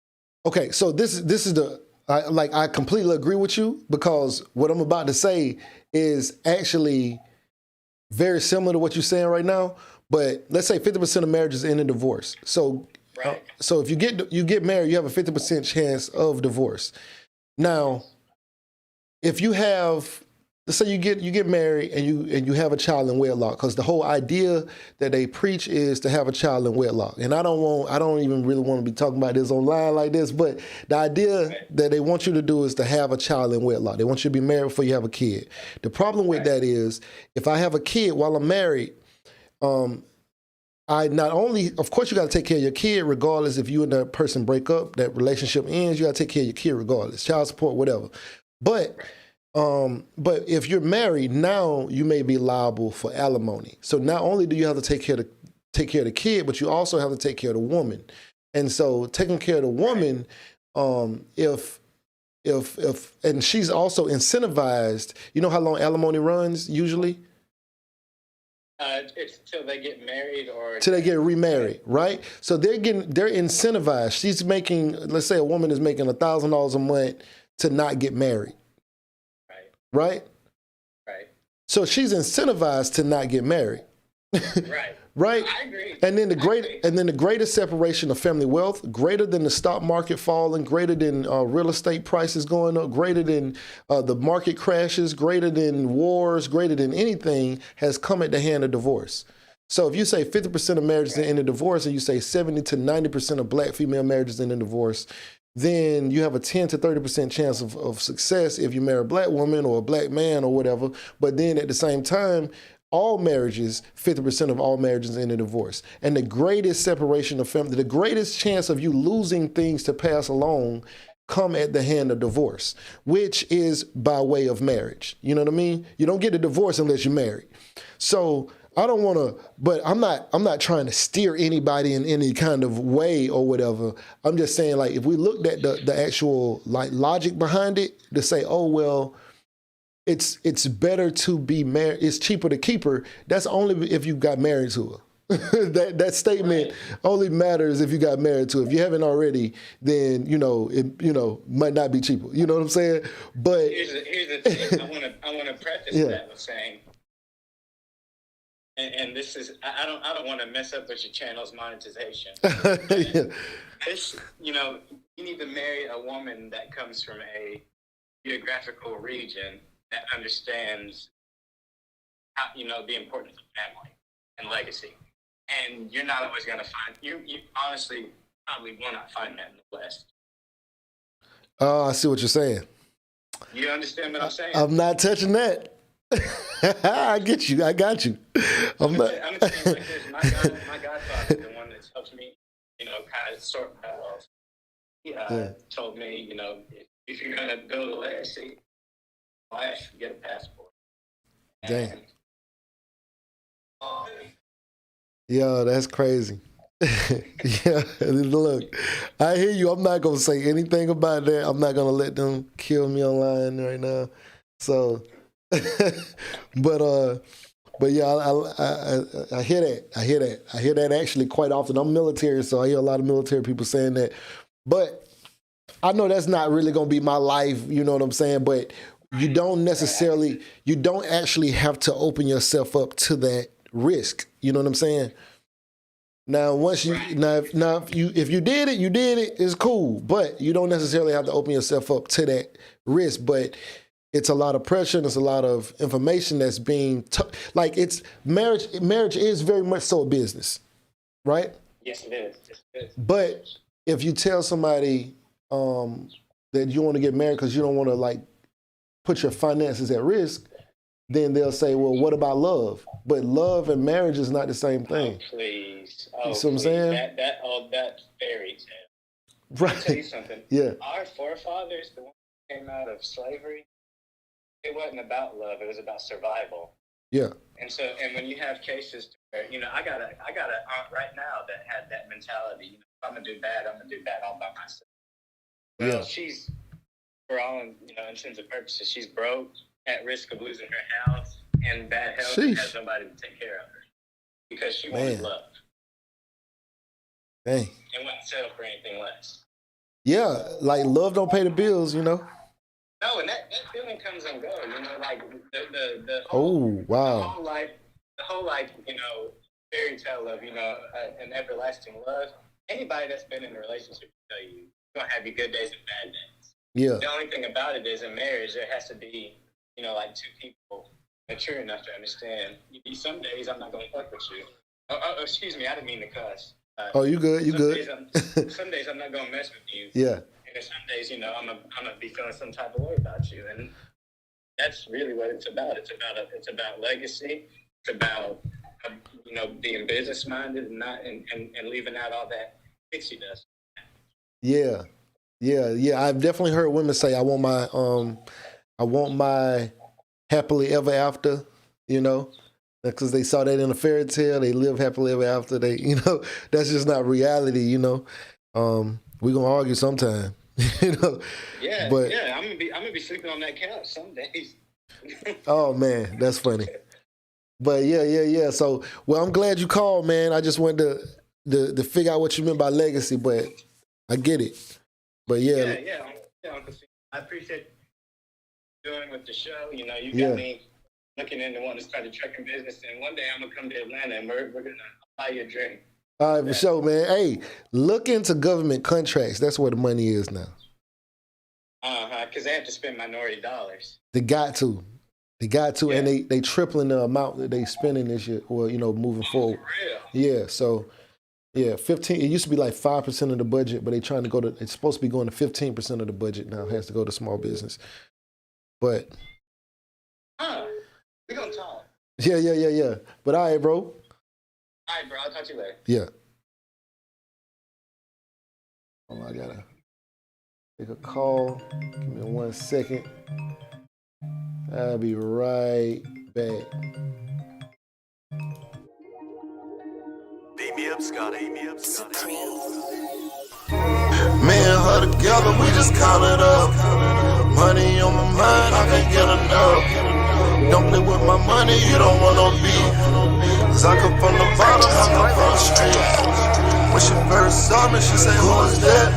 Okay, so this is I completely agree with you, because what I'm about to say is actually very similar to what you're saying right now. But let's say 50% of marriages end in divorce. So, Right. so if you get married, you have a 50% chance of divorce. Now, if you have, let's say you get married and you have a child in wedlock, because the whole idea that they preach is to have a child in wedlock. And I don't even really want to be talking about this online like this, but the idea that they want you to do is to have a child in wedlock. They want you to be married before you have a kid. The problem with that is, if I have a kid while I'm married, I not only, of course, you got to take care of your kid regardless. If you and that person break up, that relationship ends, you got to take care of your kid regardless, child support, whatever. But if you're married, now you may be liable for alimony. So not only do you have to take care of the kid, but you also have to take care of the woman. And so taking care of the woman, if and she's also incentivized. You know how long alimony runs usually? It's till they get married or till they get remarried, right? So they're incentivized. She's making, let's say a woman is making $1,000 a month to not get married. Right? Right. So she's incentivized to not get married. Right. Right? I agree. And then the greatest separation of family wealth, greater than the stock market falling, greater than real estate prices going up, greater than the market crashes, greater than wars, greater than anything, has come at the hand of divorce. So if you say 50% of marriages end in divorce, and you say 70 to 90% of black female marriages end in divorce, then you have a 10 to 30% chance of success if you marry a black woman or a black man or whatever. But then at the same time, all marriages, 50% of all marriages end in divorce. And the greatest separation of family, the greatest chance of you losing things to pass along come at the hand of divorce, which is by way of marriage. You know what I mean? You don't get a divorce unless you're married. So I don't want to, but I'm not trying to steer anybody in any kind of way or whatever. I'm just saying, like, if we looked at the actual like logic behind it, to say, oh, well, it's better to be married, it's cheaper to keep her, that's only if you got married to her. that statement only matters if you got married to her. If you haven't already, then it might not be cheaper. You know what I'm saying? But here's the thing. I want to preface that with saying, and this is, I don't want to mess up with your channel's monetization. Yeah. This, you need to marry a woman that comes from a geographical region that understands how, the importance of family and legacy. And you're not always going to find, you honestly probably will not find that in the West. Oh, I see what you're saying. You understand what I'm saying? I'm not touching that. I get you. I got you. I'm saying like this. My godfather, the one that's helped me, kind of sort that off. He told me, if you're going to build a legacy, wife, get a passport. Dang. Yo, that's crazy. Yeah, look, I hear you. I'm not gonna say anything about that. I'm not gonna let them kill me online right now. So, but yeah, I hear that. I hear that actually quite often. I'm military, so I hear a lot of military people saying that. But I know that's not really gonna be my life. You know what I'm saying? But you don't actually have to open yourself up to that risk. You know what I'm saying? Now, if you did it, it's cool. But you don't necessarily have to open yourself up to that risk. But it's a lot of pressure and it's a lot of information that's being it's marriage. Marriage is very much so a business, right? Yes, it is. Yes, it is. But if you tell somebody that you want to get married because you don't want to put your finances at risk, then they'll say, well, what about love? But love and marriage is not the same thing. Oh, please. You see what I'm saying? That fairy tale. Right. I'll tell you something. Yeah. Our forefathers, the ones who came out of slavery, it wasn't about love. It was about survival. Yeah. And when you have cases where, I got an aunt right now that had that mentality, if I'm going to do bad, I'm going to do bad all by myself. Well, she's, for all intents and purposes, she's broke, at risk of losing her house and bad health, and has nobody to take care of her because she wanted love. Dang. And wouldn't settle for anything less. Yeah, love don't pay the bills, No, and that feeling comes and goes. The whole, wow. the whole life, fairy tale of, an everlasting love. Anybody that's been in a relationship will tell you, you're going to have your good days and bad days. Yeah. The only thing about it is in marriage, there has to be, like two people mature enough to understand, some days I'm not going to fuck with you. Oh, excuse me, I didn't mean to cuss. Oh, you good? You good? Some days I'm not going to mess with you. Yeah. And some days, I'm gonna be feeling some type of way about you, and that's really what it's about. It's about legacy. It's about being business minded and not and leaving out all that pixie dust. Yeah. I've definitely heard women say, "I want my happily ever after," because they saw that in a fairy tale. They live happily ever after. They, that's just not reality. We're gonna argue sometime. Yeah, but, yeah. I'm gonna be sleeping on that couch some days. Oh man, that's funny. But yeah. So, well, I'm glad you called, man. I just wanted to figure out what you meant by legacy, but I get it. But yeah. I appreciate doing with the show. You got me looking into wanting to start a trucking business, and one day I'm gonna come to Atlanta and we're gonna buy you a drink. All right, for sure, man. Hey, look into government contracts. That's where the money is now. Because they have to spend minority dollars. They got to, yeah. And they tripling the amount that they spending this year, or moving forward. For real? Yeah. So, 15. It used to be like 5% of the budget, but they trying to go to. It's supposed to be going to 15% of the budget now. It has to go to small business. But. We gonna talk. Yeah. But all right, bro. All right, bro. I'll talk to you later. Yeah. Oh, I gotta take a call. Give me 1 second. I'll be right back. Beat me up, Scotty. Me and her together, we just count it up. Money on my mind, I can't get enough. Don't play with my money, you don't want no beef. Cause I come from the bottom, I come from the street. When she first saw me, she said, who is that?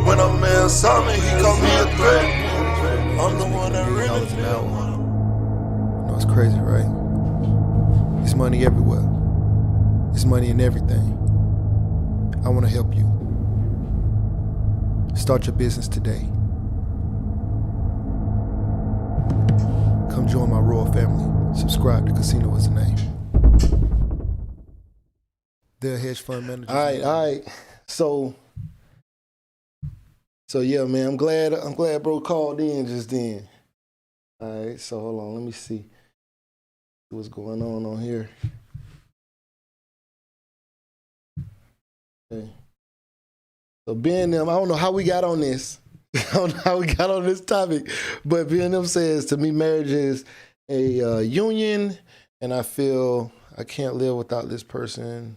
When a man saw me, he called me a threat. I'm the one that really It's crazy, right? It's money everywhere. It's money in everything. I want to help you. Start your business today. Come join my royal family. Subscribe to Casino is the name. They're hedge fund managers. All right. So yeah, man, I'm glad bro called in just then. All right, so hold on, let me see what's going on here. Okay. So Ben them, I don't know how we got on this. I don't know how we got on this topic, but Ben them says, to me, marriage is a union, and I feel I can't live without this person.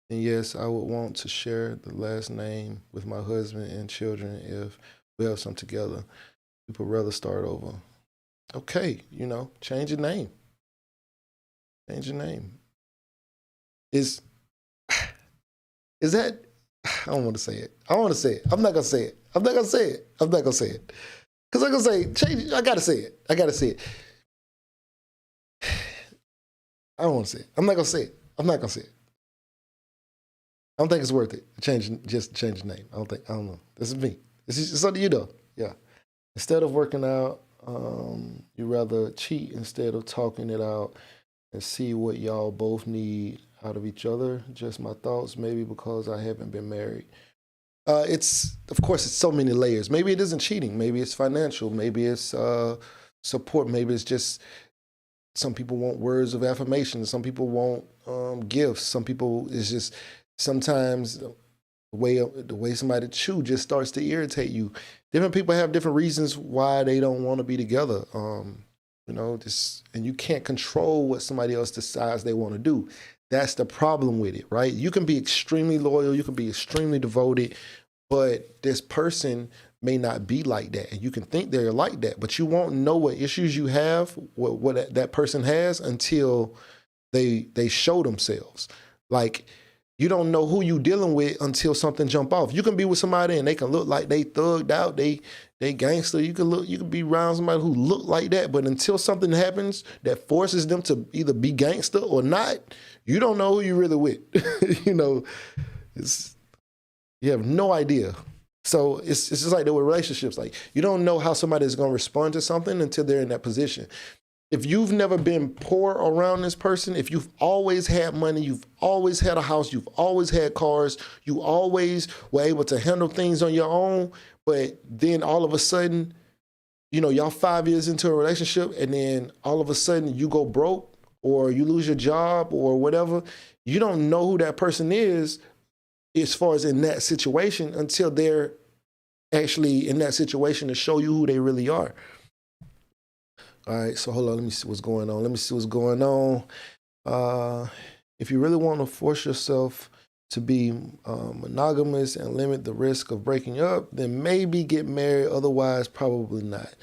And yes, I would want to share the last name with my husband and children if we have some together. People rather start over. Okay, change your name. Change your name. Is that, I don't want to say it. I want to say it. I'm not going to say it. I'm not going to say it. Because I'm going to say, change, I got to say it. I don't want to say it. I'm not going to say it. I don't think it's worth it. Just change the name. I don't know. This is me. It's up to you though. Yeah. Instead of working out, you rather cheat instead of talking it out and see what y'all both need out of each other. Just my thoughts, maybe because I haven't been married. Of course, it's so many layers. Maybe it isn't cheating. Maybe it's financial. Maybe it's support. Maybe it's just some people want words of affirmation. Some people want gifts. Some people, it's just sometimes the way somebody chew just starts to irritate you. Different people have different reasons why they don't want to be together. And you can't control what somebody else decides they want to do. That's the problem with it, right? You can be extremely loyal, you can be extremely devoted, but this person may not be like that. And you can think they're like that, but you won't know what issues you have, what that person has until they show themselves. Like, You don't know who you dealing with until something jump off. You can be with somebody and they can look like they thugged out, they gangster. You can be around somebody who look like that, but until something happens that forces them to either be gangster or not, you don't know who you really with. You know, you have no idea. So it's just like that with relationships. Like, you don't know how somebody is going to respond to something until they're in that position. If you've never been poor around this person, if you've always had money, you've always had a house, you've always had cars, you always were able to handle things on your own, but then all of a sudden, you know, y'all 5 years into a relationship and then all of a sudden you go broke or you lose your job or whatever, you don't know who that person is as far as in that situation until they're actually in that situation to show you who they really are. All right, so hold on, let me see what's going on. If you really want to force yourself to be monogamous and limit the risk of breaking up, then maybe get married, otherwise probably not.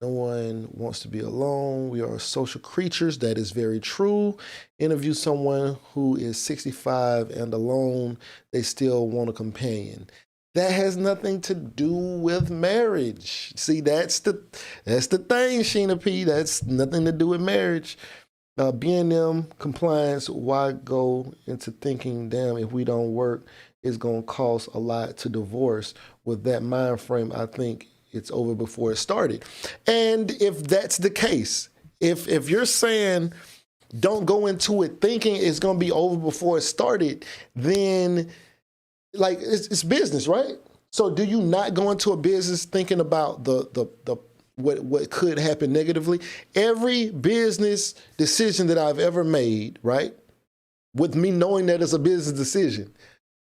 No one wants to be alone. We are social creatures. That is very true. Interview someone who is 65 and alone. They still want a companion. That has nothing to do with marriage. See, that's the thing, Sheena P. That's nothing to do with marriage. B&M compliance, why go into thinking, damn, if we don't work, it's going to cost a lot to divorce? With that mind frame, I think it's over before it started. And if that's the case, if you're saying don't go into it thinking it's going to be over before it started, then like it's business, right? So do you not go into a business thinking about the what could happen negatively? Every business decision that I've ever made, right, with me knowing that it's a business decision,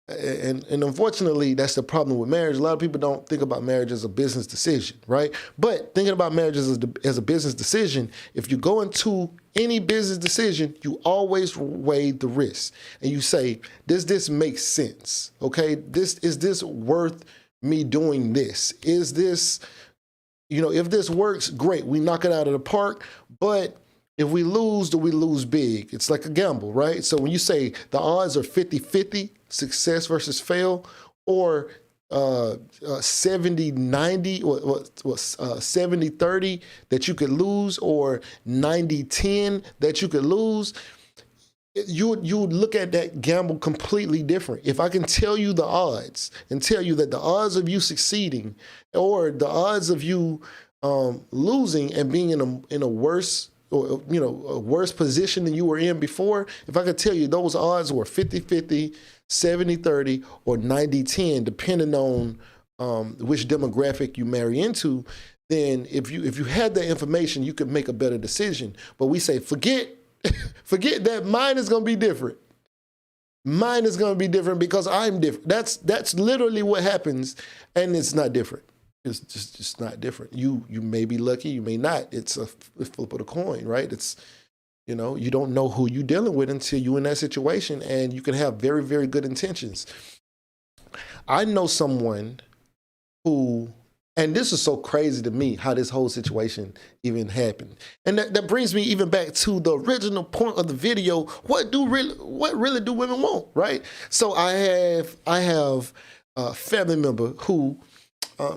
and unfortunately that's the problem with marriage. A lot of people don't think about marriage as a business decision, right? But thinking about marriage as a business decision, if you go into any business decision, you always weigh the risk and you say, does this make sense? Okay, is this worth me doing this? Is this, you know, if this works, great, we knock it out of the park. But if we lose, do we lose big? It's like a gamble, right? So when you say the odds are 50-50, success versus fail, or 70-90 or 70-30 that you could lose, or 90-10 that you could lose, you would look at that gamble completely different. If I can tell you the odds and tell you that the odds of you succeeding or the odds of you losing and being in a worse, or, you know, a worse position than you were in before, if I could tell you those odds were 50-50, 70-30, or 90-10, depending on which demographic you marry into, then if you had that information, you could make a better decision. But we say, forget that mine is going to be different. Mine is going to be different because I'm different. That's literally what happens, and it's not different. It's just not different. You may be lucky, you may not. It's a flip of the coin, right? It's, you know, you don't know who you're dealing with until you're in that situation, and you can have very, very good intentions. I know someone who, and this is so crazy to me, how this whole situation even happened. And that brings me even back to the original point of the video. What really do women want, right? So I have a family member who,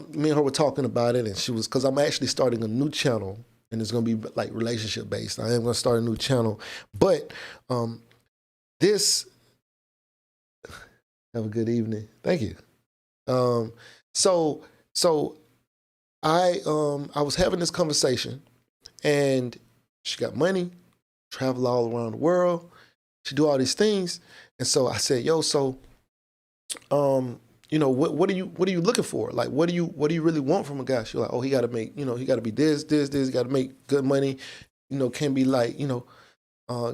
me and her were talking about it, and she was, because I'm actually starting a new channel, and it's going to be like relationship based. I am going to start a new channel, but this, have a good evening. Thank you. So I was having this conversation, and she got money, travel all around the world, she do all these things, and so I said, yo, so you know, what are you looking for? Like, what do you really want from a guy? She's like, oh, he got to make, you know, he got to be this, he got to make good money, you know, can't be like, you know,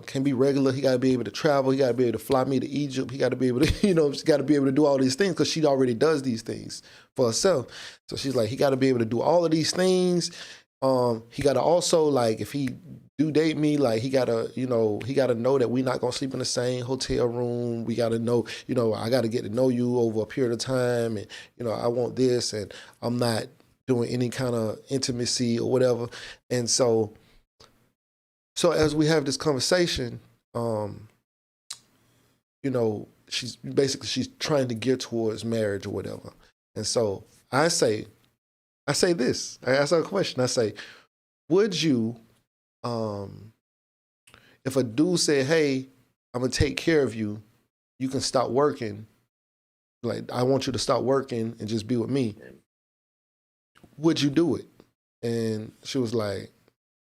can be regular. He got to be able to travel. He got to be able to fly me to Egypt. He got to be able to, you know, she got to be able to do all these things because she already does these things for herself. So she's like, he got to be able to do all of these things. He got to also, like, if he do date me, like, he got to, you know, he got to know that we're not going to sleep in the same hotel room. We got to know, you know, I got to get to know you over a period of time. And, you know, I want this, and I'm not doing any kind of intimacy or whatever. And so as we have this conversation, you know, she's trying to gear towards marriage or whatever. And so I say this. I ask her a question. I say, would you, if a dude said, hey, I'm gonna take care of you, you can stop working. Like, I want you to stop working and just be with me. Would you do it? And she was like,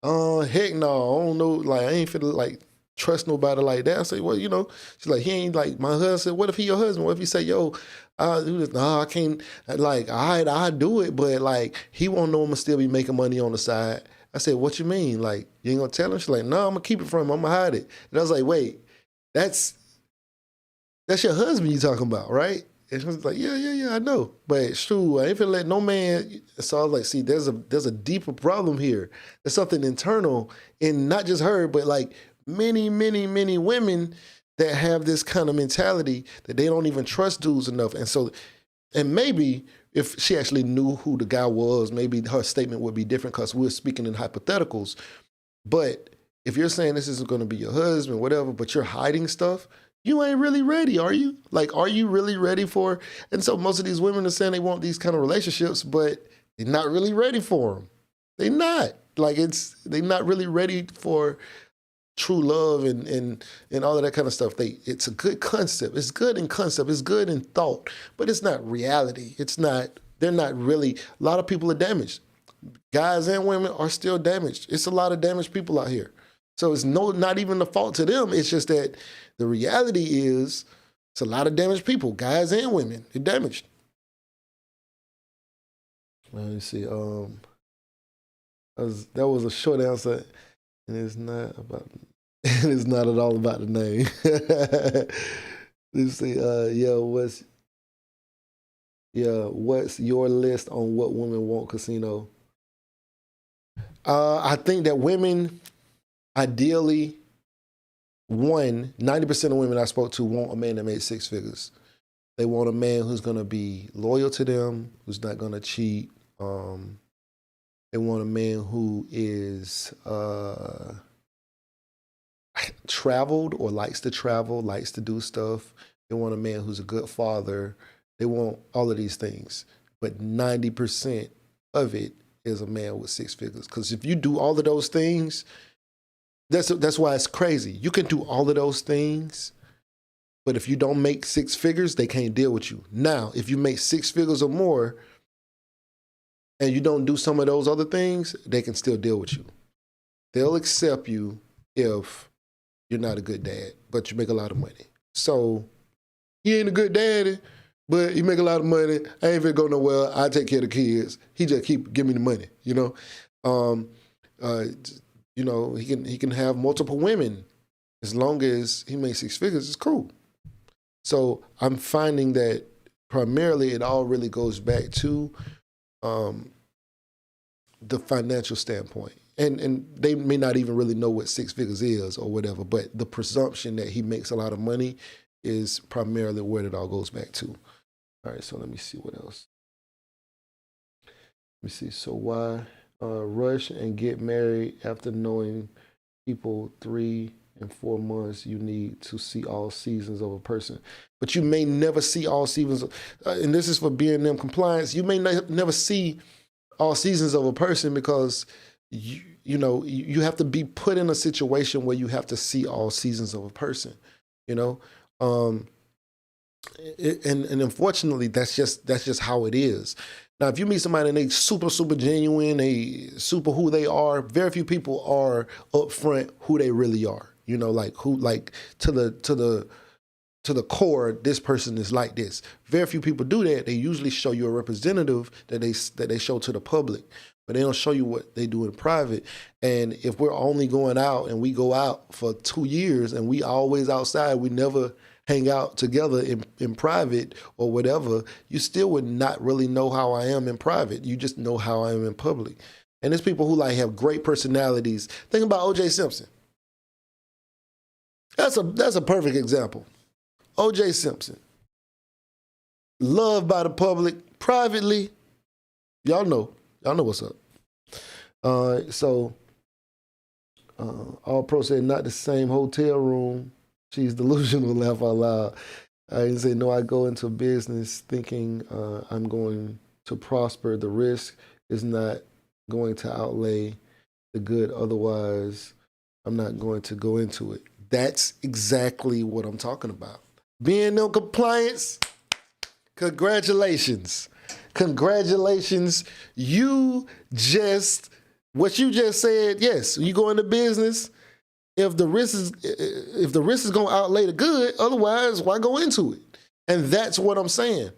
heck no, I don't know. Like, I ain't finna like trust nobody like that. I say, well, you know, she's like, he ain't like my husband. What if he your husband? What if he say, yo, I can't, like, I do it, but like, he won't know I'm gonna still be making money on the side. I said, what you mean? Like, you ain't gonna tell him? She's like, no, I'm gonna keep it from him. I'm gonna hide it. And I was like, wait, that's your husband you talking about, right? And she was like, yeah, I know. But it's true, I ain't finna let no man. So I was like, see, there's a deeper problem here. There's something internal in not just her, but like many, many, many women that have this kind of mentality that they don't even trust dudes enough. And so, and maybe if she actually knew who the guy was, maybe her statement would be different because we're speaking in hypotheticals. But if you're saying this isn't gonna be your husband, whatever, but you're hiding stuff, you ain't really ready, are you? Like, are you really ready for? And so most of these women are saying they want these kind of relationships, but they're not really ready for them. They're not. Like, they're not really ready for true love and all of that kind of stuff. It's a good concept. It's good in concept. It's good in thought, but it's not reality. They're not really, a lot of people are damaged. Guys and women are still damaged. It's a lot of damaged people out here. So it's not even the fault to them. It's just that the reality is it's a lot of damaged people, guys and women. They're damaged. Let me see. That was a short answer, and it's not at all about the name. Let's see. What's your list on what women want casino? I think that women, ideally, 90% of women I spoke to want a man that made six figures. They want a man who's going to be loyal to them, who's not going to cheat. They want a man who is traveled or likes to travel, likes to do stuff. They want a man who's a good father. They want all of these things. But 90% of it is a man with six figures. Because if you do all of those things, that's why it's crazy. You can do all of those things, but if you don't make six figures, they can't deal with you. Now, if you make six figures or more and you don't do some of those other things, they can still deal with you. They'll accept you if you're not a good dad, but you make a lot of money. So he ain't a good daddy, but he make a lot of money. I ain't finna go nowhere. I take care of the kids. He just give me the money, you know? You know, he can have multiple women as long as he makes six figures. It's cool. So I'm finding that primarily it all really goes back to the financial standpoint. And they may not even really know what six figures is or whatever, but the presumption that he makes a lot of money is primarily where it all goes back to. All right, so let me see what else. Let me see. So why rush and get married after knowing people 3 and 4 months? You need to see all seasons of a person, but you may never see all seasons. And this is for B&M compliance. You may never see all seasons of a person because you have to be put in a situation where you have to see all seasons of a person. You know, and unfortunately, that's just how it is. Now, if you meet somebody and they super, super genuine, they super who they are, very few people are upfront who they really are. You know, like to the core, this person is like this. Very few people do that. They usually show you a representative that they show to the public, but they don't show you what they do in private. And if we're only going out and we go out for 2 years and we always outside, we never hang out together in private or whatever, you still would not really know how I am in private. You just know how I am in public. And there's people who like have great personalities. Think about O.J. Simpson. That's a perfect example. O.J. Simpson, loved by the public, privately, y'all know what's up. So All Pro said not the same hotel room, She's delusional, laugh out loud. I didn't say, no, I go into business thinking I'm going to prosper. The risk is not going to outlay the good. Otherwise, I'm not going to go into it. That's exactly what I'm talking about. Being in compliance, congratulations. Congratulations. What you just said, yes, you go into business. If the risk is going to outlay the good, otherwise, why go into it? And that's what I'm saying.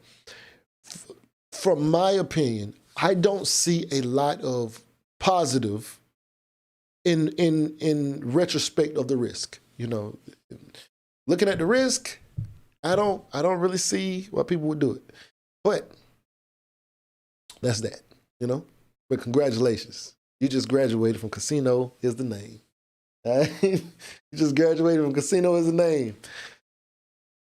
From my opinion, I don't see a lot of positive in retrospect of the risk. You know, looking at the risk, I don't really see why people would do it. But that's that, you know. But congratulations, you just graduated from casino. Is the name. You just graduated from casino is the name.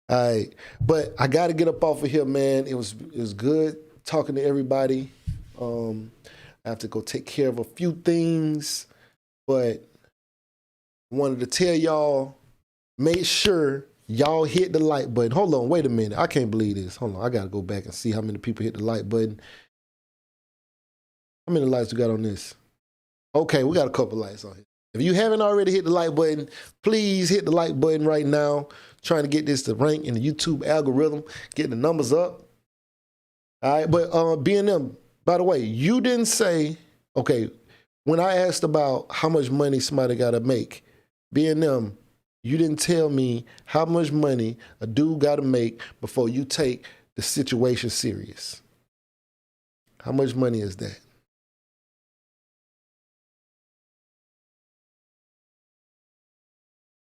All right, but I got to get up off of here, man. It was good talking to everybody. I have to go take care of a few things, but I wanted to tell y'all, make sure y'all hit the like button. Hold on, wait a minute. I can't believe this. Hold on, I got to go back and see how many people hit the like button. How many likes we got on this? Okay, we got a couple likes on here. If you haven't already hit the like button, please hit the like button right now. Trying to get this to rank in the YouTube algorithm, get the numbers up. All right, but B&M, by the way, you didn't say, okay, when I asked about how much money somebody got to make, B&M, you didn't tell me how much money a dude got to make before you take the situation serious. How much money is that?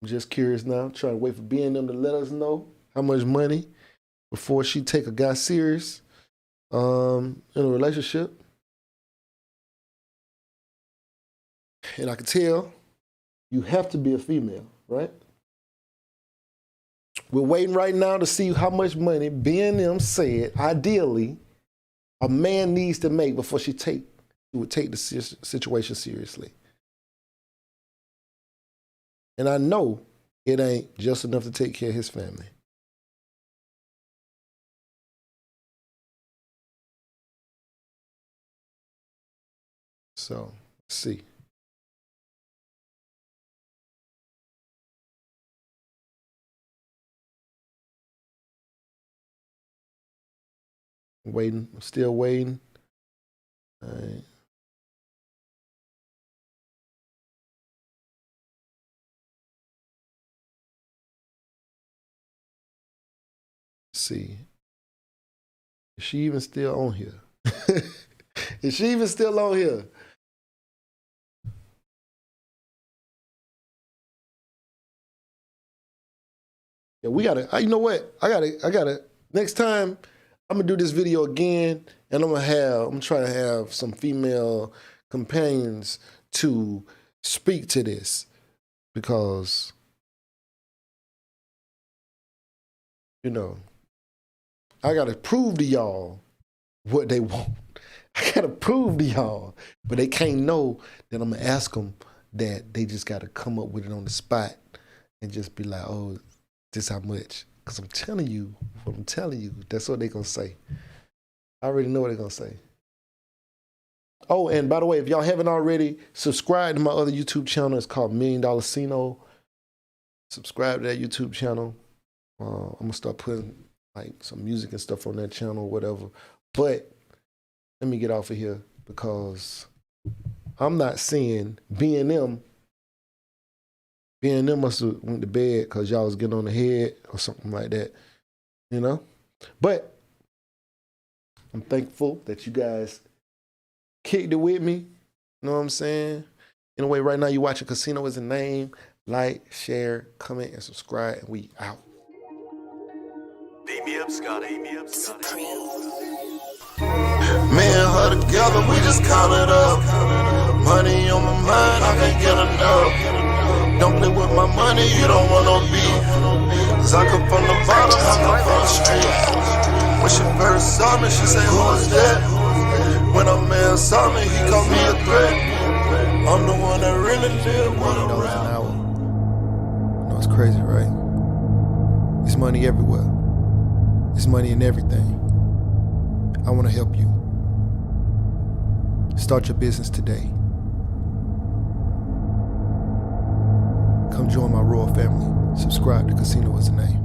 I'm just curious now, trying to wait for B&M to let us know how much money before she take a guy serious in a relationship. And I can tell you have to be a female, right? We're waiting right now to see how much money B&M said, ideally, a man needs to make before she would take the situation seriously. And I know it ain't just enough to take care of his family. So, let's see. Waiting, I'm still waiting. All right. See, is she even still on here? Is she even still on here? Yeah, we gotta, you know what? I gotta, next time I'm gonna do this video again and I'm trying to have some female companions to speak to this because, you know, I gotta prove to y'all what they want. I gotta prove to y'all, but they can't know that I'm gonna ask them that they just gotta come up with it on the spot and just be like, oh, this how much? Because I'm telling you what I'm telling you. That's what they're gonna say. I already know what they're gonna say. Oh, and by the way, if y'all haven't already, subscribe to my other YouTube channel. It's called $1 Million Cino. Subscribe to that YouTube channel. I'm gonna start putting like some music and stuff on that channel or whatever. But let me get off of here because I'm not seeing B&M. B&M must have went to bed because y'all was getting on the head or something like that, you know? But I'm thankful that you guys kicked it with me. You know what I'm saying? Anyway, right now you're watching Casino is a Name. Like, share, comment, and subscribe, and we out. Beat me up, Scotty. Me and her together, we just count it up. Money on my mind, I can't get enough. Don't play with my money, you don't want no beef. Cause I come from the bottom, I come from the street. When she first saw me, she said, who is that? When a man saw me, he called me a threat. I'm the one that really live, one around. No, it's crazy, right? It's money everywhere. It's money in everything. I want to help you. Start your business today. Come join my royal family. Subscribe to Casino Is the Name.